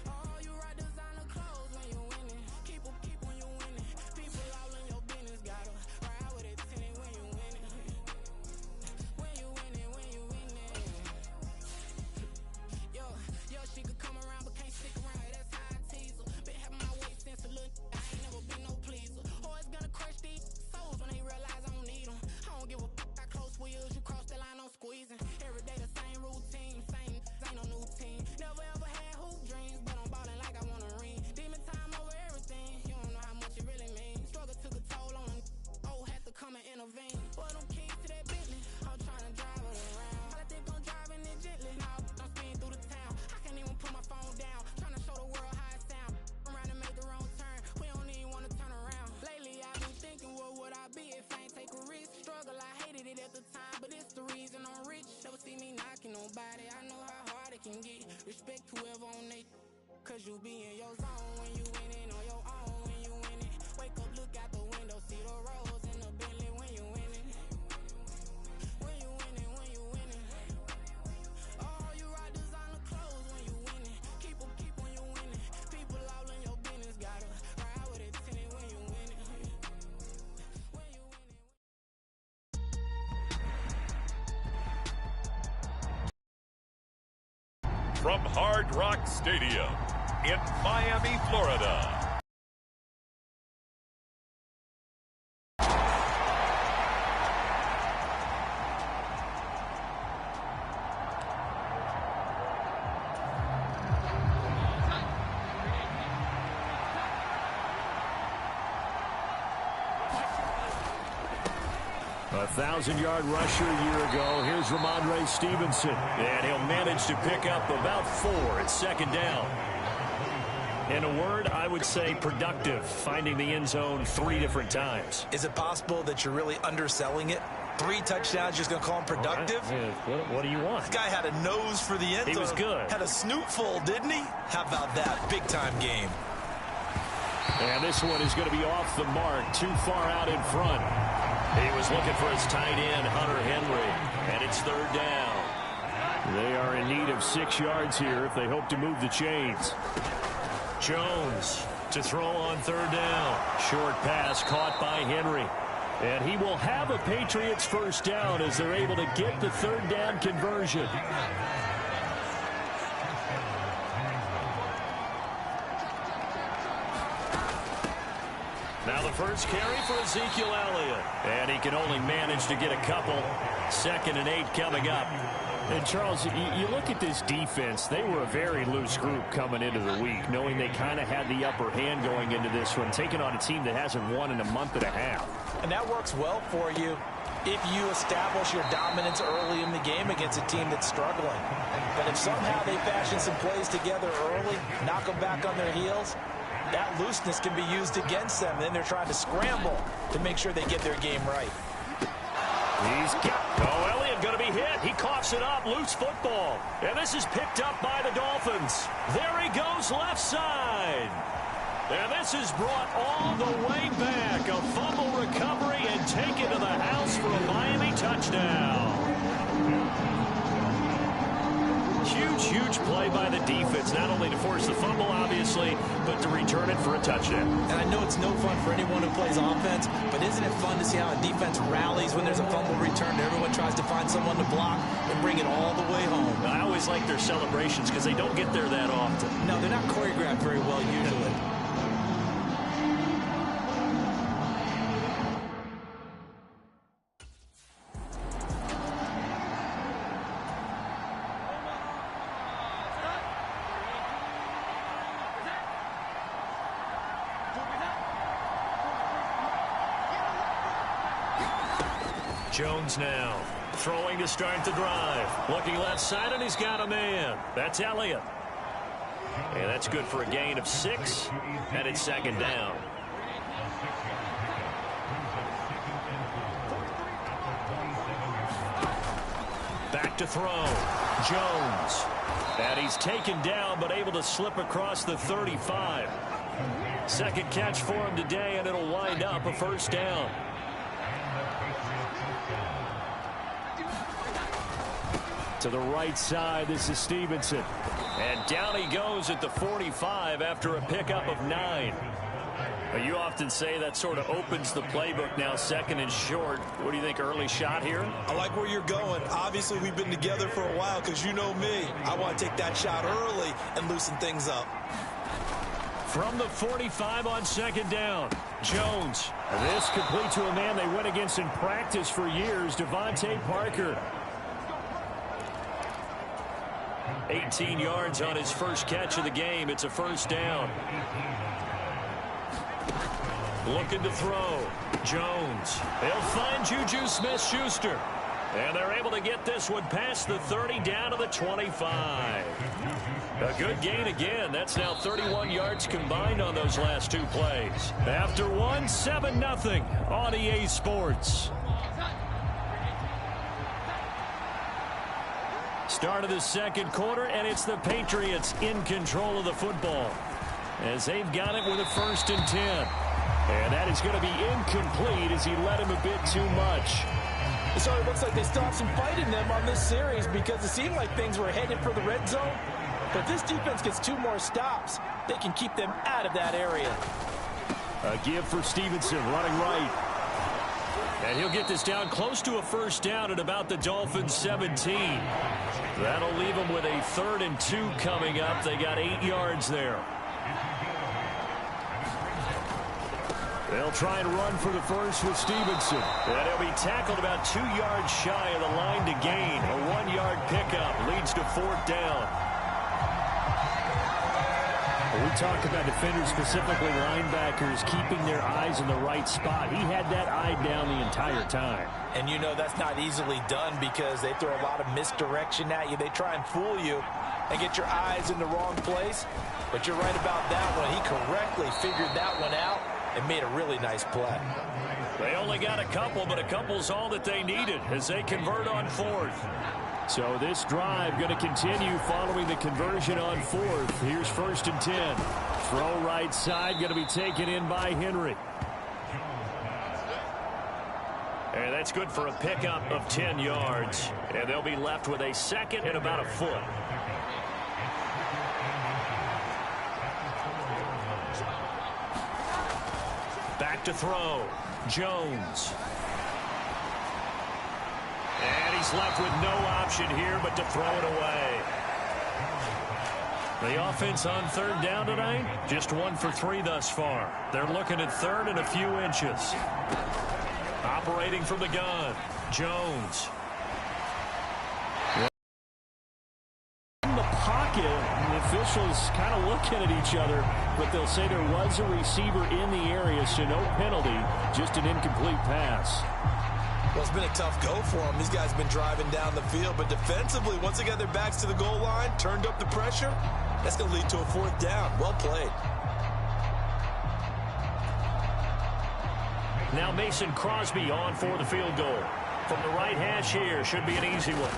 Oh, you rock designer clothes when you winning. Keep when you winning. People all in your business, gotta ride with it tinted when you winning. When you winning, when you winning. Yo, she could come around but can't stick around. That's how I tease her. Been having my way since a little. I ain't never been no pleaser. Always gonna crush these souls when they realize I don't need them. I don't give a f***. I close wheels, you cross the line, I'm squeezing. Every day the same routine, same ain't no new team. Never ever had hoop dreams, but I'm ballin' like I want a ring. Demon time over everything, you don't know how much it really means. Struggle took a toll on them. Oh, had to come and intervene. Boy, them keys to that Bentley, I'm tryna drive it around. I think I'm driving it gently. Now I'm speeding through the town. I can't even put my phone down. Tryna show the world how it sound. Around and make the wrong turn. We don't even wanna turn around. Lately I've been thinking, what would I be if I ain't take a risk? Struggle, I hated it at the time, but it's the reason I'm rich. Never see me knocking nobody. I know how hard it can get. Respect whoever on they. Cause you be in your zone when you winning on your own when you winning. Wake up, look out the window, see the rose in the Bentley when you winning. When you winning, when you winning. Oh, you rock designer clothes when you winning. Keep when you winning. People all in your business, gotta ride with it tinted when you winning. When you winning. From Hard Rock Stadium in Miami, Florida. A 1,000-yard rusher a year ago. Here's Ramondre Stevenson. And he'll manage to pick up about 4 at second down. In a word, I would say productive, finding the end zone 3 different times. Is it possible that you're really underselling it? 3 touchdowns, just going to call him productive? Right. What do you want? This guy had a nose for the end zone. He was good. Had a snootful, didn't he? How about that? Big-time game. And this one is going to be off the mark, too far out in front. He was looking for his tight end, Hunter Henry, and it's 3rd down. They are in need of 6 yards here if they hope to move the chains. Jones to throw on 3rd down. Short pass caught by Henry. And he will have a Patriots 1st down as they're able to get the 3rd down conversion. Now the first carry for Ezekiel Elliott. And he can only manage to get a couple. 2nd and 8 coming up. And Charles, you look at this defense, they were a very loose group coming into the week, knowing they kind of had the upper hand going into this one, taking on a team that hasn't won in a month and a half. And that works well for you if you establish your dominance early in the game against a team that's struggling. But if somehow they fashion some plays together early, knock them back on their heels, that looseness can be used against them. Then they're trying to scramble to make sure they get their game right. Elliott going to be hit. He coughs it up. Loose football. And this is picked up by the Dolphins. There he goes left side. And this is brought all the way back. A fumble recovery and taken to the house for a Miami touchdown. Huge play by the defense, not only to force the fumble, obviously, but to return it for a touchdown. And I know it's no fun for anyone who plays offense, but isn't it fun to see how a defense rallies when there's a fumble return and everyone tries to find someone to block and bring it all the way home? I always like their celebrations because they don't get there that often. No, they're not choreographed very well usually. Jones now throwing to start the drive. Looking left side, and he's got a man. That's Elliott. And that's good for a gain of 6, and it's 2nd down. Back to throw. Jones. And he's taken down, but able to slip across the 35. Second catch for him today, and it'll wind up a first down. To the right side, this is Stevenson. And down he goes at the 45 after a pickup of 9. You often say that sort of opens the playbook now, second and short. What do you think, early shot here? I like where you're going. Obviously, we've been together for a while because you know me. I want to take that shot early and loosen things up. From the 45 on second down, Jones. This complete to a man they went against in practice for years, Devontae Parker. 18 yards on his first catch of the game. It's a first down. Looking to throw. Jones. They'll find Juju Smith-Schuster. And they're able to get this one past the 30 down to the 25. A good gain again. That's now 31 yards combined on those last 2 plays. After one, 7-0 on EA Sports. Start of the second quarter, and it's the Patriots in control of the football as they've got it with a 1st and 10. And that is going to be incomplete as he led him a bit too much. So it looks like they still have some fight in them on this series because it seemed like things were headed for the red zone. But if this defense gets 2 more stops, they can keep them out of that area. A give for Stevenson, running right. And he'll get this down close to a first down at about the Dolphins' 17. That'll leave them with a 3rd and 2 coming up. They got 8 yards there. They'll try and run for the first with Stevenson. And he'll be tackled about 2 yards shy of the line to gain. A 1-yard pickup leads to 4th down. We talk about defenders, specifically linebackers, keeping their eyes in the right spot. He had that eye down the entire time. And you know that's not easily done because they throw a lot of misdirection at you. They try and fool you and get your eyes in the wrong place. But you're right about that one. He correctly figured that one out and made a really nice play. They only got a couple, but a couple's all that they needed as they convert on 4th. So this drive going to continue following the conversion on 4th. Here's 1st and 10. Throw right side, going to be taken in by Henry. And that's good for a pickup of 10 yards. And they'll be left with a 2nd and about a foot. Back to throw. Jones. And he's left with no option here but to throw it away. The offense on 3rd down tonight, just 1 for 3 thus far. They're looking at 3rd and a few inches. Operating from the gun, Jones. In the pocket, the officials kind of looking at each other, but they'll say there was a receiver in the area, so no penalty, just an incomplete pass. Well, it's been a tough go for them. These guys have been driving down the field, but defensively, once they got their backs to the goal line, turned up the pressure, that's going to lead to a 4th down. Well played. Now Mason Crosby on for the field goal. From the right hash here, should be an easy one.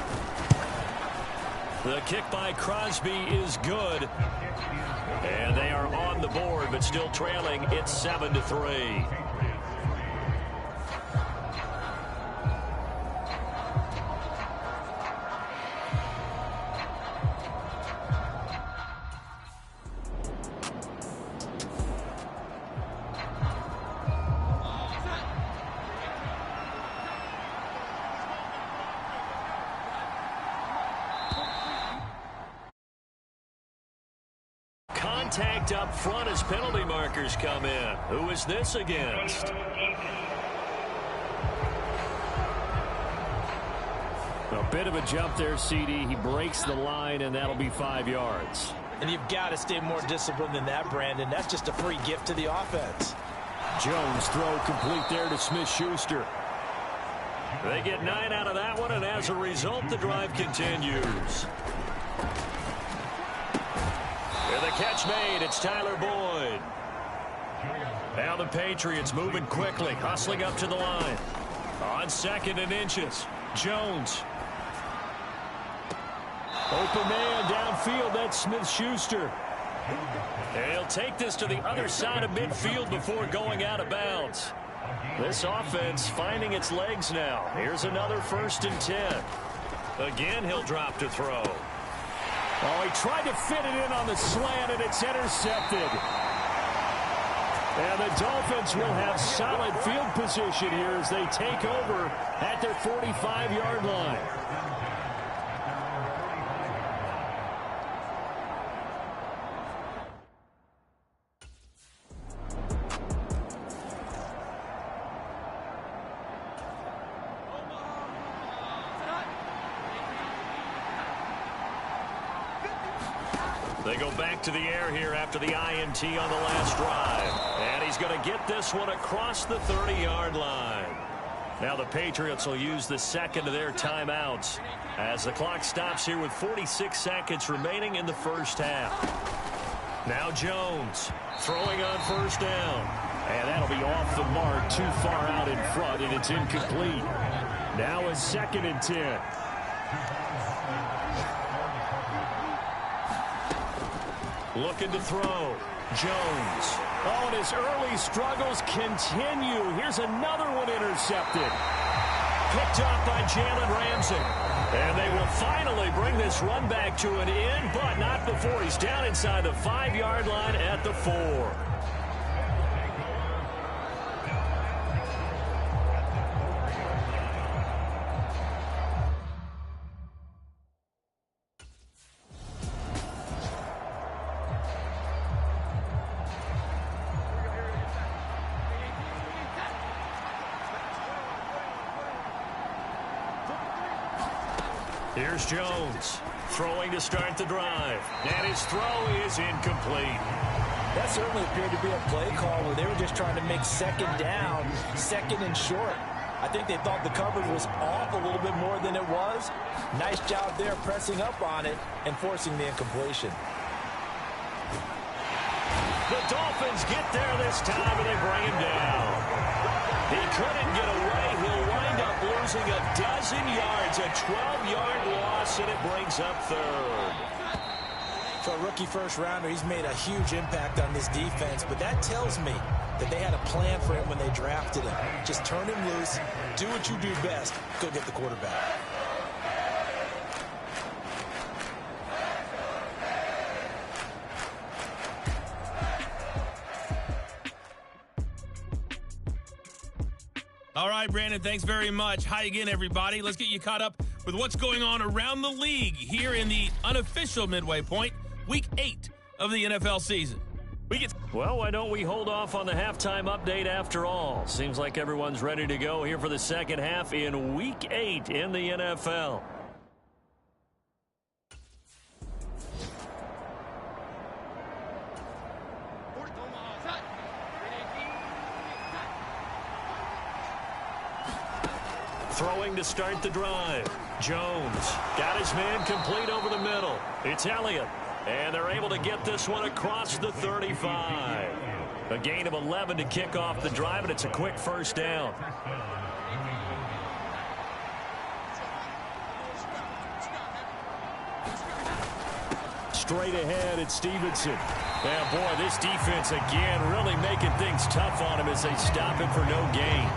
The kick by Crosby is good. And they are on the board, but still trailing. It's 7-3. Contact up front as penalty markers come in. Who is this against? A bit of a jump there, CD. He breaks the line, and that'll be 5 yards. And you've got to stay more disciplined than that, Brandon. That's just a free gift to the offense. Jones throw complete there to Smith-Schuster. They get 9 out of that one, and as a result, the drive continues. With a catch made, it's Tyler Boyd. Now the Patriots moving quickly, hustling up to the line. On 2nd and inches, Jones. Open man downfield, that's Smith-Schuster. And he'll take this to the other side of midfield before going out of bounds. This offense finding its legs now. Here's another 1st and 10. Again, he'll drop to throw. Oh, he tried to fit it in on the slant, and it's intercepted. And the Dolphins will have solid field position here as they take over at their 45-yard line. They go back to the air here after the INT on the last drive. And he's going to get this one across the 30-yard line. Now the Patriots will use the second of their timeouts as the clock stops here with 46 seconds remaining in the first half. Now Jones throwing on 1st down. And that'll be off the mark, too far out in front, and it's incomplete. Now a 2nd and 10. Looking to throw. Jones. Oh, and his early struggles continue. Here's another one intercepted. Picked off by Jalen Ramsey. And they will finally bring this run back to an end, but not before he's down inside the 5-yard line at the 4. Here's Jones throwing to start the drive. And his throw is incomplete. That certainly appeared to be a play call where they were just trying to make 2nd down, 2nd and short. I think they thought the coverage was off a little bit more than it was. Nice job there pressing up on it and forcing the incompletion. The Dolphins get there this time and they bring him down. He couldn't get away. He'll wind up losing a dozen yards, a 12-yard loss, and it brings up 3rd. For a rookie first-rounder, he's made a huge impact on this defense, but that tells me that they had a plan for him when they drafted him. Just turn him loose, do what you do best, go get the quarterback. All right, Brandon, thanks very much. Hi again, everybody. Let's get you caught up with what's going on around the league here in the unofficial midway point, Week 8 of the NFL season. Well, why don't we hold off on the halftime update after all? Seems like everyone's ready to go here for the second half in Week 8 in the NFL. Throwing to start the drive. Jones got his man complete over the middle. It's Elliott. And they're able to get this one across the 35. A gain of 11 to kick off the drive, and it's a quick 1st down. Straight ahead, it's Stevenson. And boy, this defense again really making things tough on him as they stop him for no gain.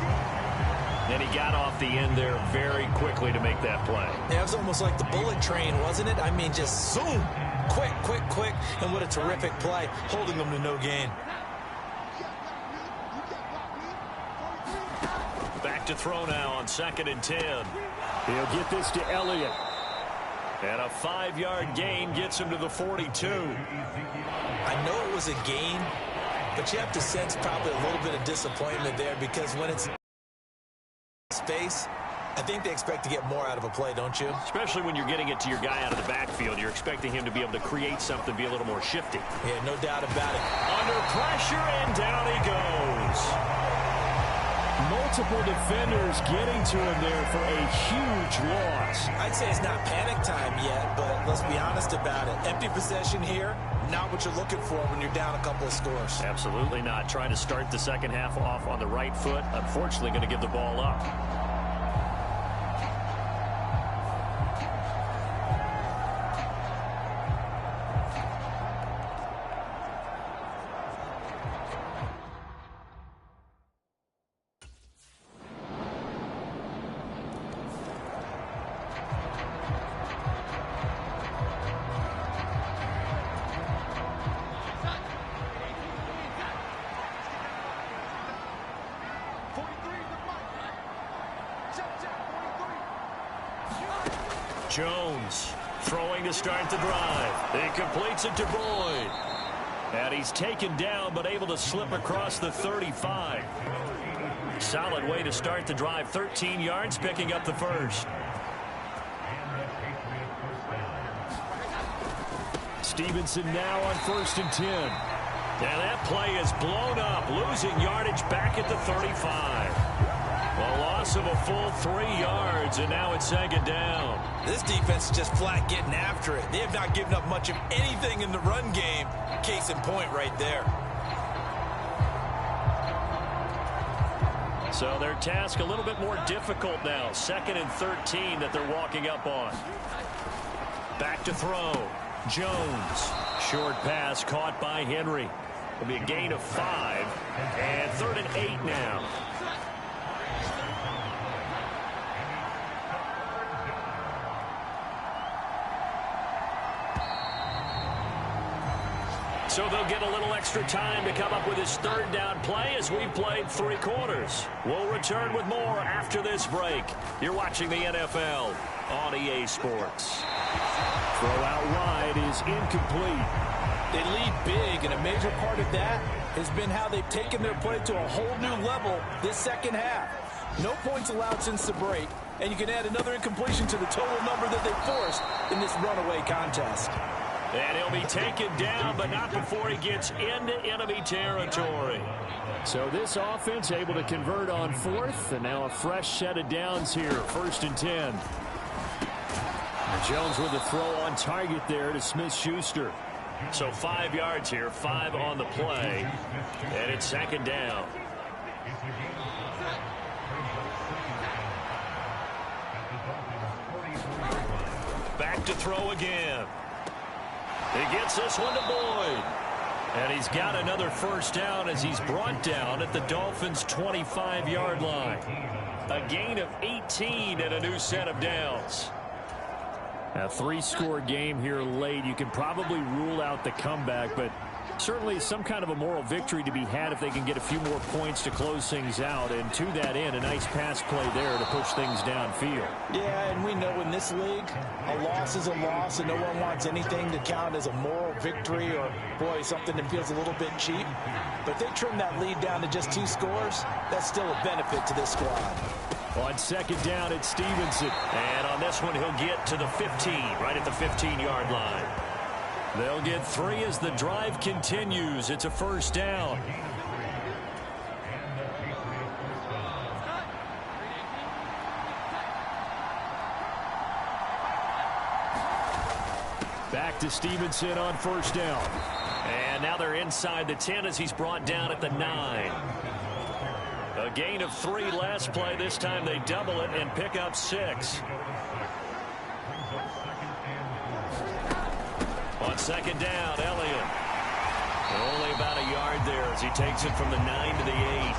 And he got off the end there very quickly to make that play. Yeah, it was almost like the bullet train, wasn't it? I mean, just zoom. Quick, quick, quick. And what a terrific play, holding them to no gain. Back to throw now on 2nd and 10. He'll get this to Elliott. And a 5-yard gain gets him to the 42. I know it was a gain, but you have to sense probably a little bit of disappointment there because when it's space, I think they expect to get more out of a play, don't you? Especially when you're getting it to your guy out of the backfield. You're expecting him to be able to create something, be a little more shifty. Yeah, no doubt about it. Under pressure, and down he goes. Multiple defenders getting to him there for a huge loss. I'd say it's not panic time yet, but let's be honest about it. Empty possession here, not what you're looking for when you're down a couple of scores. Absolutely not. Trying to start the second half off on the right foot. Unfortunately, going to give the ball up. Jones throwing to start the drive. He completes it to Boyd. And he's taken down but able to slip across the 35. Solid way to start the drive. 13 yards, picking up the first. Stevenson now on 1st and 10. And that play is blown up, losing yardage back at the 35. A loss of a full 3 yards, and now it's 2nd down. This defense is just flat getting after it. They have not given up much of anything in the run game. Case in point right there. So their task a little bit more difficult now. 2nd and 13 that they're walking up on. Back to throw. Jones. Short pass caught by Henry. It'll be a gain of 5. And 3rd and 8 now. So they'll get a little extra time to come up with his 3rd down play as we've played 3 quarters. We'll return with more after this break. You're watching the NFL on EA Sports. Throw out wide is incomplete. They lead big, and a major part of that has been how they've taken their play to a whole new level this second half. No points allowed since the break, and you can add another incompletion to the total number that they forced in this runaway contest. And he'll be taken down, but not before he gets into enemy territory. So this offense able to convert on 4th, and now a fresh set of downs here, 1st and 10. Jones with a throw on target there to Smith-Schuster. So 5 yards here, 5 on the play, and it's 2nd down. Back to throw again. He gets this one to Boyd. And he's got another 1st down as he's brought down at the Dolphins' 25-yard line. A gain of 18 and a new set of downs. A 3-score game here late. You can probably rule out the comeback, but certainly some kind of a moral victory to be had if they can get a few more points to close things out. And to that end, a nice pass play there to push things downfield. Yeah, and we know in this league, a loss is a loss, and no one wants anything to count as a moral victory or, boy, something that feels a little bit cheap. But they trim that lead down to just 2 scores. That's still a benefit to this squad. On 2nd down, it's Stevenson. And on this one, he'll get to the 15, right at the 15-yard line. They'll get 3 as the drive continues. It's a 1st down. Back to Stevenson on 1st down. And now they're inside the 10 as he's brought down at the 9. A gain of 3 last play. This time they double it and pick up 6. On 2nd down, Elliott. Only about a yard there as he takes it from the 9 to the 8.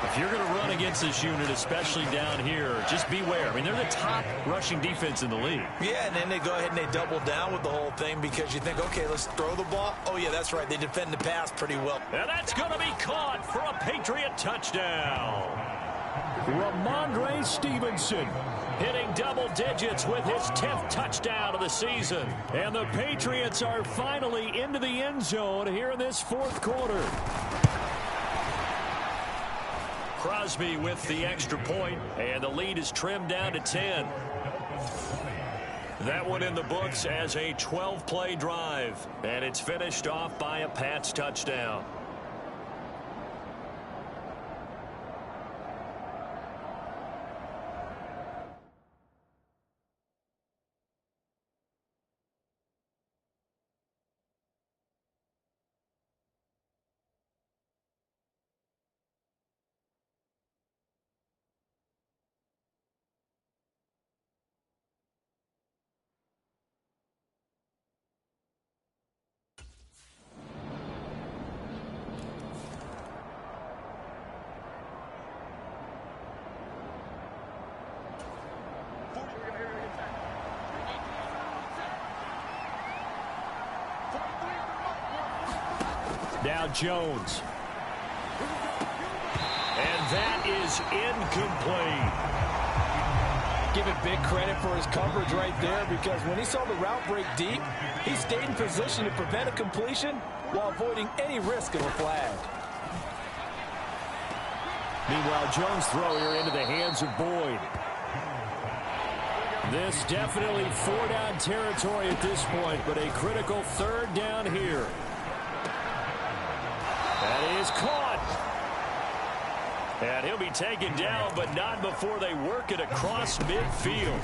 If you're going to run against this unit, especially down here, just beware. I mean, they're the top rushing defense in the league. Yeah, and then they go ahead and they double down with the whole thing because you think, okay, let's throw the ball. Oh, yeah, that's right. They defend the pass pretty well. And that's going to be caught for a Patriot touchdown. Ramondre Stevenson hitting double digits with his 10th touchdown of the season. And the Patriots are finally into the end zone here in this 4th quarter. Crosby with the extra point, and the lead is trimmed down to 10. That one in the books as a 12-play drive, and it's finished off by a Pats touchdown. Now Jones. And that is incomplete. give it big credit for his coverage right there, because when he saw the route break deep, he stayed in position to prevent a completion while avoiding any risk of a flag. Meanwhile, Jones' throw here into the hands of Boyd. This definitely 4-down territory at this point, but a critical 3rd down here. That is caught. And he'll be taken down, but not before they work it across midfield.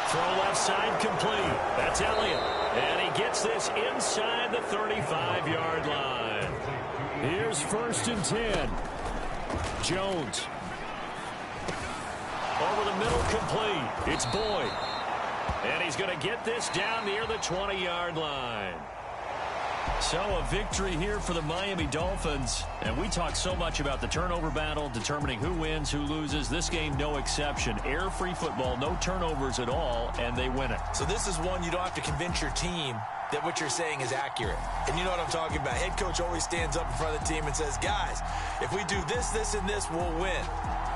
Throw left side complete. That's Elliott. And he gets this inside the 35-yard line. Here's 1st and 10. Jones. Over the middle, complete. It's Boyd. And he's going to get this down near the 20-yard line. So a victory here for the Miami Dolphins. And we talk so much about the turnover battle, determining who wins, who loses. This game, no exception. Air-free football, no turnovers at all, and they win it. So this is one you don't have to convince your team that what you're saying is accurate. And you know what I'm talking about. Head coach always stands up in front of the team and says, guys, if we do this, this, and this, we'll win.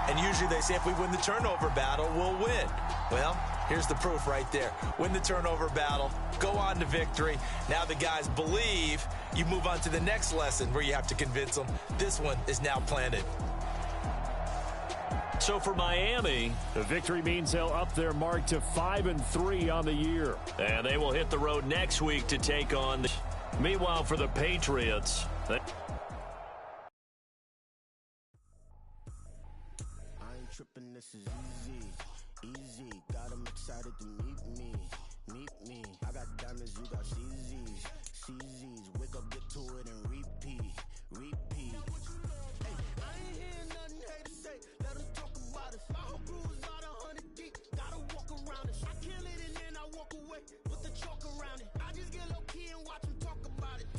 And usually they say if we win the turnover battle, we'll win. Well, here's the proof right there. Win the turnover battle, go on to victory. Now the guys believe. You move on to the next lesson where you have to convince them. This one is now planted. So for Miami, the victory means they'll up their mark to 5-3 on the year. And they will hit the road next week to take on the... Meanwhile, for the Patriots... Trippin', this is easy, got them excited to meet me, I got diamonds, you got CZs, wake up, get to it, and repeat, hey, I ain't hearing nothing hate to say, let them talk about us, my whole crew is about 100 deep, gotta walk around it, I kill it and then I walk away, put the chalk around it, I just get low key and watch them talk about it,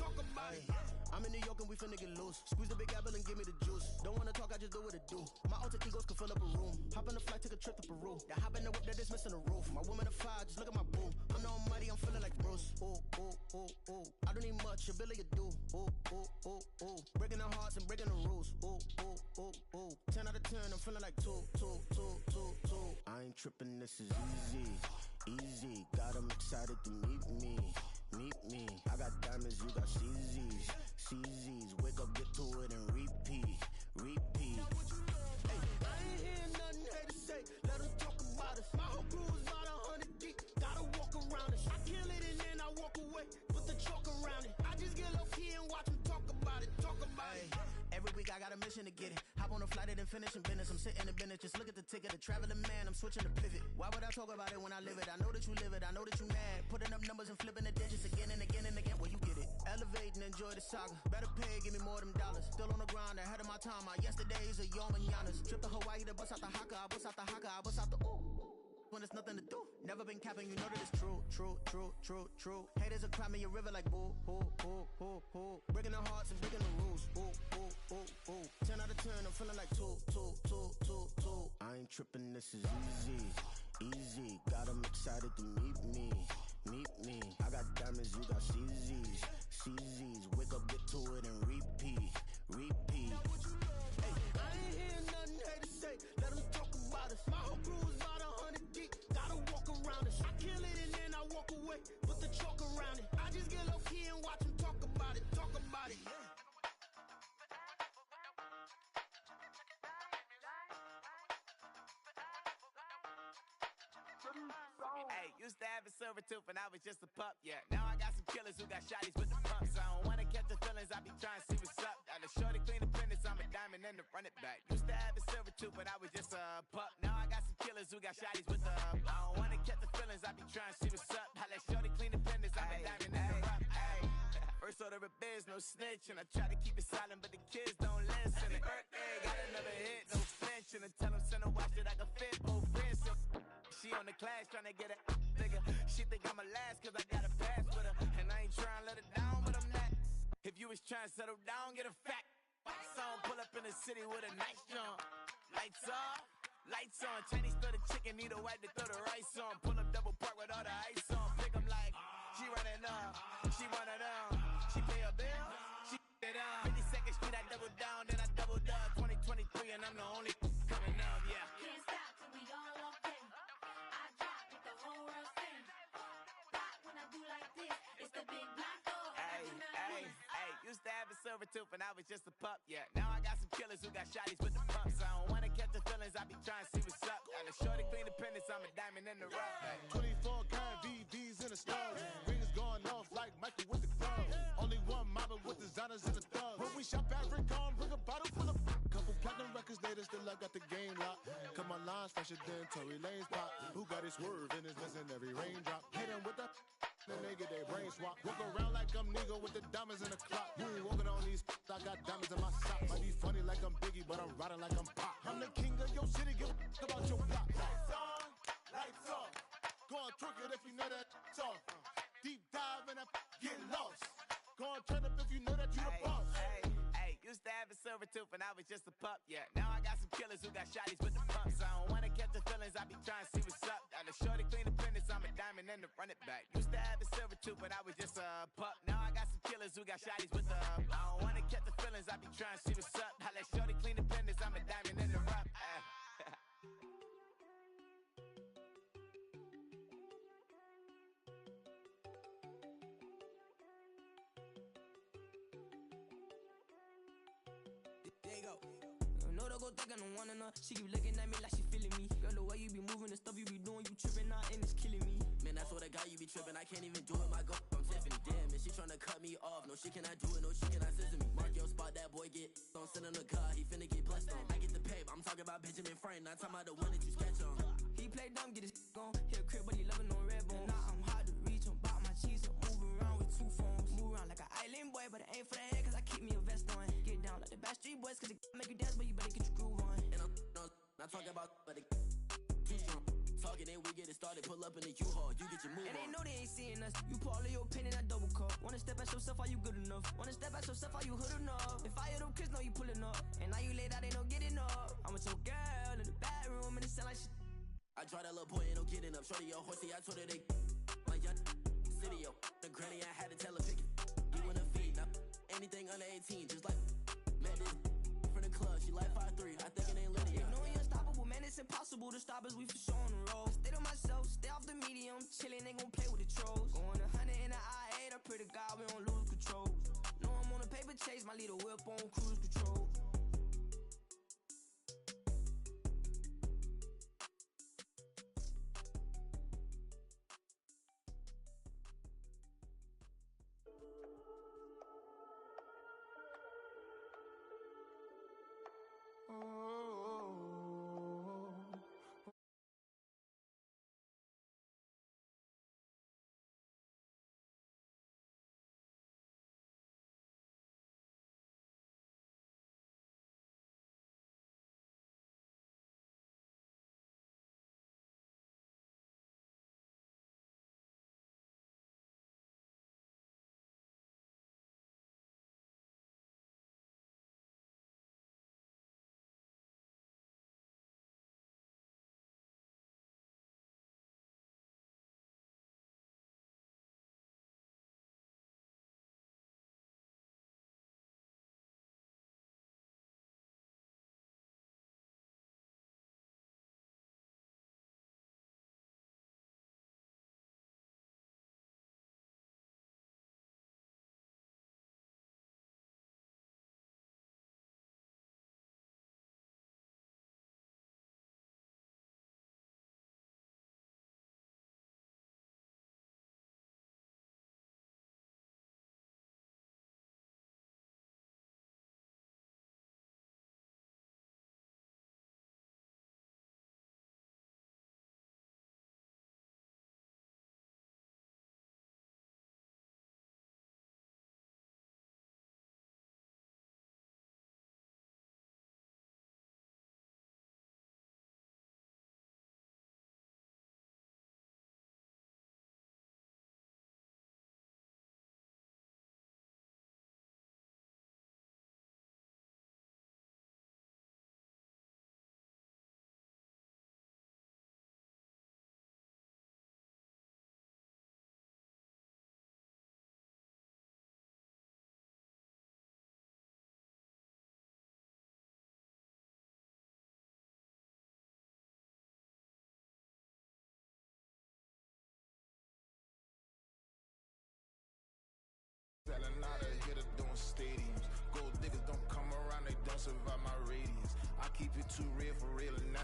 I'm in New York and we finna get loose. Squeeze the big apple and give me the juice. Don't wanna talk, I just do what it do. My alter egos can fill up a room. Hop on a flight, take a trip to Peru. That hop in the whip that is missing the roof. My woman a fire, just look at my boo. I'm no money, I'm feeling like Bruce. Ooh. I don't need much, ability to do. Ooh. Breaking the hearts and breaking the rules. Ooh. 10 out of 10, I'm feeling like 2. I ain't tripping, this is easy. Got them excited to meet me. I got diamonds, you got CZs, wake up, get to it, and repeat. Hey, I ain't hearing nothing hate to say, let them talk about us. My whole crew is about 100 deep, gotta walk around it. I kill it and then I walk away, put the chalk around it. I just get low key and watch them talk about it. Every week I got a mission to get it. Hop on a flight and finish in business. I'm sitting in business, just look at the ticket. A traveling man, I'm switching to pivot. Why would I talk about it when I live it? I know that you live it, I know that you mad. Putting up numbers and flipping the digits again and again and again. Well, you get it. Elevate and enjoy the saga. Better pay, give me more than dollars. Still on the grind, ahead of my time. My yesterdays are your mananas. Trip to Hawaii to bust out the haka. I bust out the haka, I bust out the ooh. When there's nothing to do, never been capping, you know that it's true. Haters are climbing your river like boo. Breaking the hearts and breaking the rules. Ooh. 10 out of 10, I'm feeling like 2. I ain't tripping, this is easy. Got them excited to meet me. I got diamonds, you got CZs, wake up, get to it, and repeat. Hey, I ain't hearing nothing hate to say, let them talk about us. My whole crew is about 100 deep, gotta walk around it. I kill it and then I walk away, put the chalk around it. I just get low key and watch them talk about it. Hey, used to have a silver tooth when I was just a pup, yeah. Now I got some killers who got shotties with the pumps. I don't wanna catch the feelings, I be trying to see what's up. Got a shorty clean the business, I'm a diamond and to run it back. Used to have a silver tooth when I was just a pup. Now I got some killers who got shotties with the I don't wanna catch the feelings, I be trying to see what's up. I let shorty clean the business, I'm a diamond and to run it back. First order of biz, no snitch, and I try to keep it silent, but the kids don't listen. And birthday, got another hit, no flinch, and I tell them send a watch that I can fit both wrists. She on the class trying to get a nigga. She think I'm a last cause I got a pass with her. And I ain't trying to let her down, but I'm not. If you was trying to settle down, get a fact. Song pull up in the city with a nice jump. Lights off, lights on. Chinese throw the chicken, need a wipe to throw the rice on. Pull up double park with all the ice on. Pick 'em like, she running up, she one of them. She pay a bill, she it up. 52nd Street, I double down, then I doubled up. 2023 and I'm the only coming up, yeah. Can't stop. a silver tooth and I was just a pup, yeah. Now I got some killers who got shotties with the pumps. I don't wanna catch the feelings, I be trying to see what's up. Got a shorty clean the pendants, I'm a diamond in the rough. Hey. 24 karat VVs in the stars. Rings going off like Michael with the club. Only one mobbing with designers in the thugs. When we shop at Rick on, bring a bottle full of couple platinum records later, still I got the game locked. Come on, lines fresher than Tory Lane's pop. Who got his swerve and is missing every raindrop? Hit him with the then they get their brain swap. Walk around like I'm nigga with the diamonds in the clock. You ain't walking on these, I got diamonds in my sock. Might be funny like I'm Biggie, but I'm riding like I'm Pop. I'm the king of your city, give a about your block. Lights on, lights off. Go on, twerk it if you know that off. Deep dive and get lost. Go on, turn up if you know that you the boss. Hey, used to have a silver tooth and I was just a pup, yeah. Now I got some killers who got shotties with the pumps. I don't wanna catch the feelings, I be trying to see what's up. Got a shorty clean the pendants, I'm a diamond and to run it back. Used to have a silver tooth, but I was just a pup. Now I got some killers who got shotties with the I don't wanna catch the feelings, I be trying to see what's up. I let shorty clean the pendants, I'm a diamond in the rough. There you go. No, don't go thinking I'm one enough. She keep looking at me like she feeling me. Girl, the way you be moving, the stuff you be doing, you tripping out and it's killing me. Man, that's what I got, you be tripping. I can't even do it, my go. I'm Tiffany. Damn, and she tryna cut me off. No, she cannot do it, no, she cannot scissor me. Mark your spot, that boy get on. Send him to God, he finna get blessed on. I get the pay, I'm talking about Benjamin Frank, not talking about the one that you sketch on. He play dumb, get his on. Hit a crib, but he loving on red bone. Now I'm hard to reach, I'm about my cheese. I'm moving around with two phones. Move around like an island boy, but it ain't for the head, cause I keep me a vest on. Get down like the Backstreet Boys, cause it make you dance, but you better get your groove on. And I'm not talking about, but it too strong. Talking, then we get it started. Pull up in the U-Haul, you get your move and on. they know they ain't seeing us. You pull all of your opinion, I double cup. Wanna step at yourself, are you good enough? Wanna step at yourself, are you hood enough? If I hear them kids, know you pulling up. And now you laid out, they don't get enough. I'm with your girl in the bedroom, and it sound like shit. I draw that little boy, ain't no getting up. Shorty, your horsey, I told her they like young city, yo. The granny, I had to tell her pick it. You wanna feed, now anything under 18, just like Madden. From the club, she like 5'3", I think it ain't Lydia. You know you're unstoppable, man, it's impossible to stop us, we for sure on the road. Stay to myself, stay off the medium, chillin', ain't gon' play with the trolls. Going 100 in the I-8, I pray to God we don't lose control. Know I'm on a paper chase, my little whip on cruise control.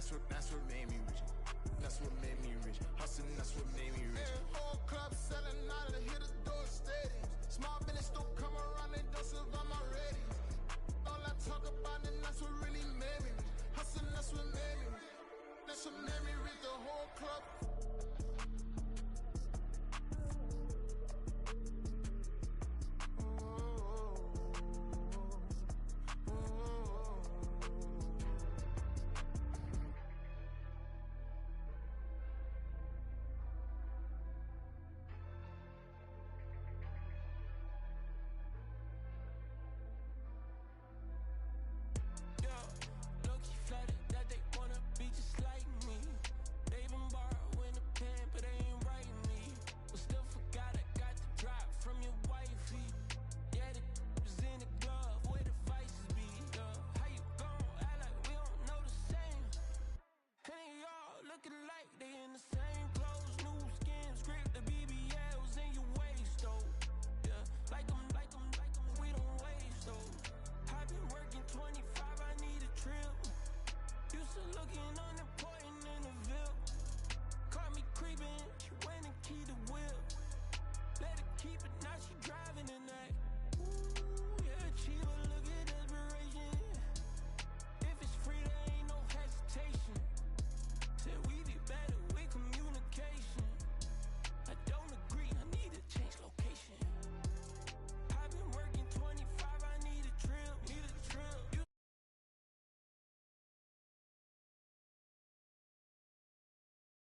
That's what made me rich. That's what made me rich. Hustling, that's what made me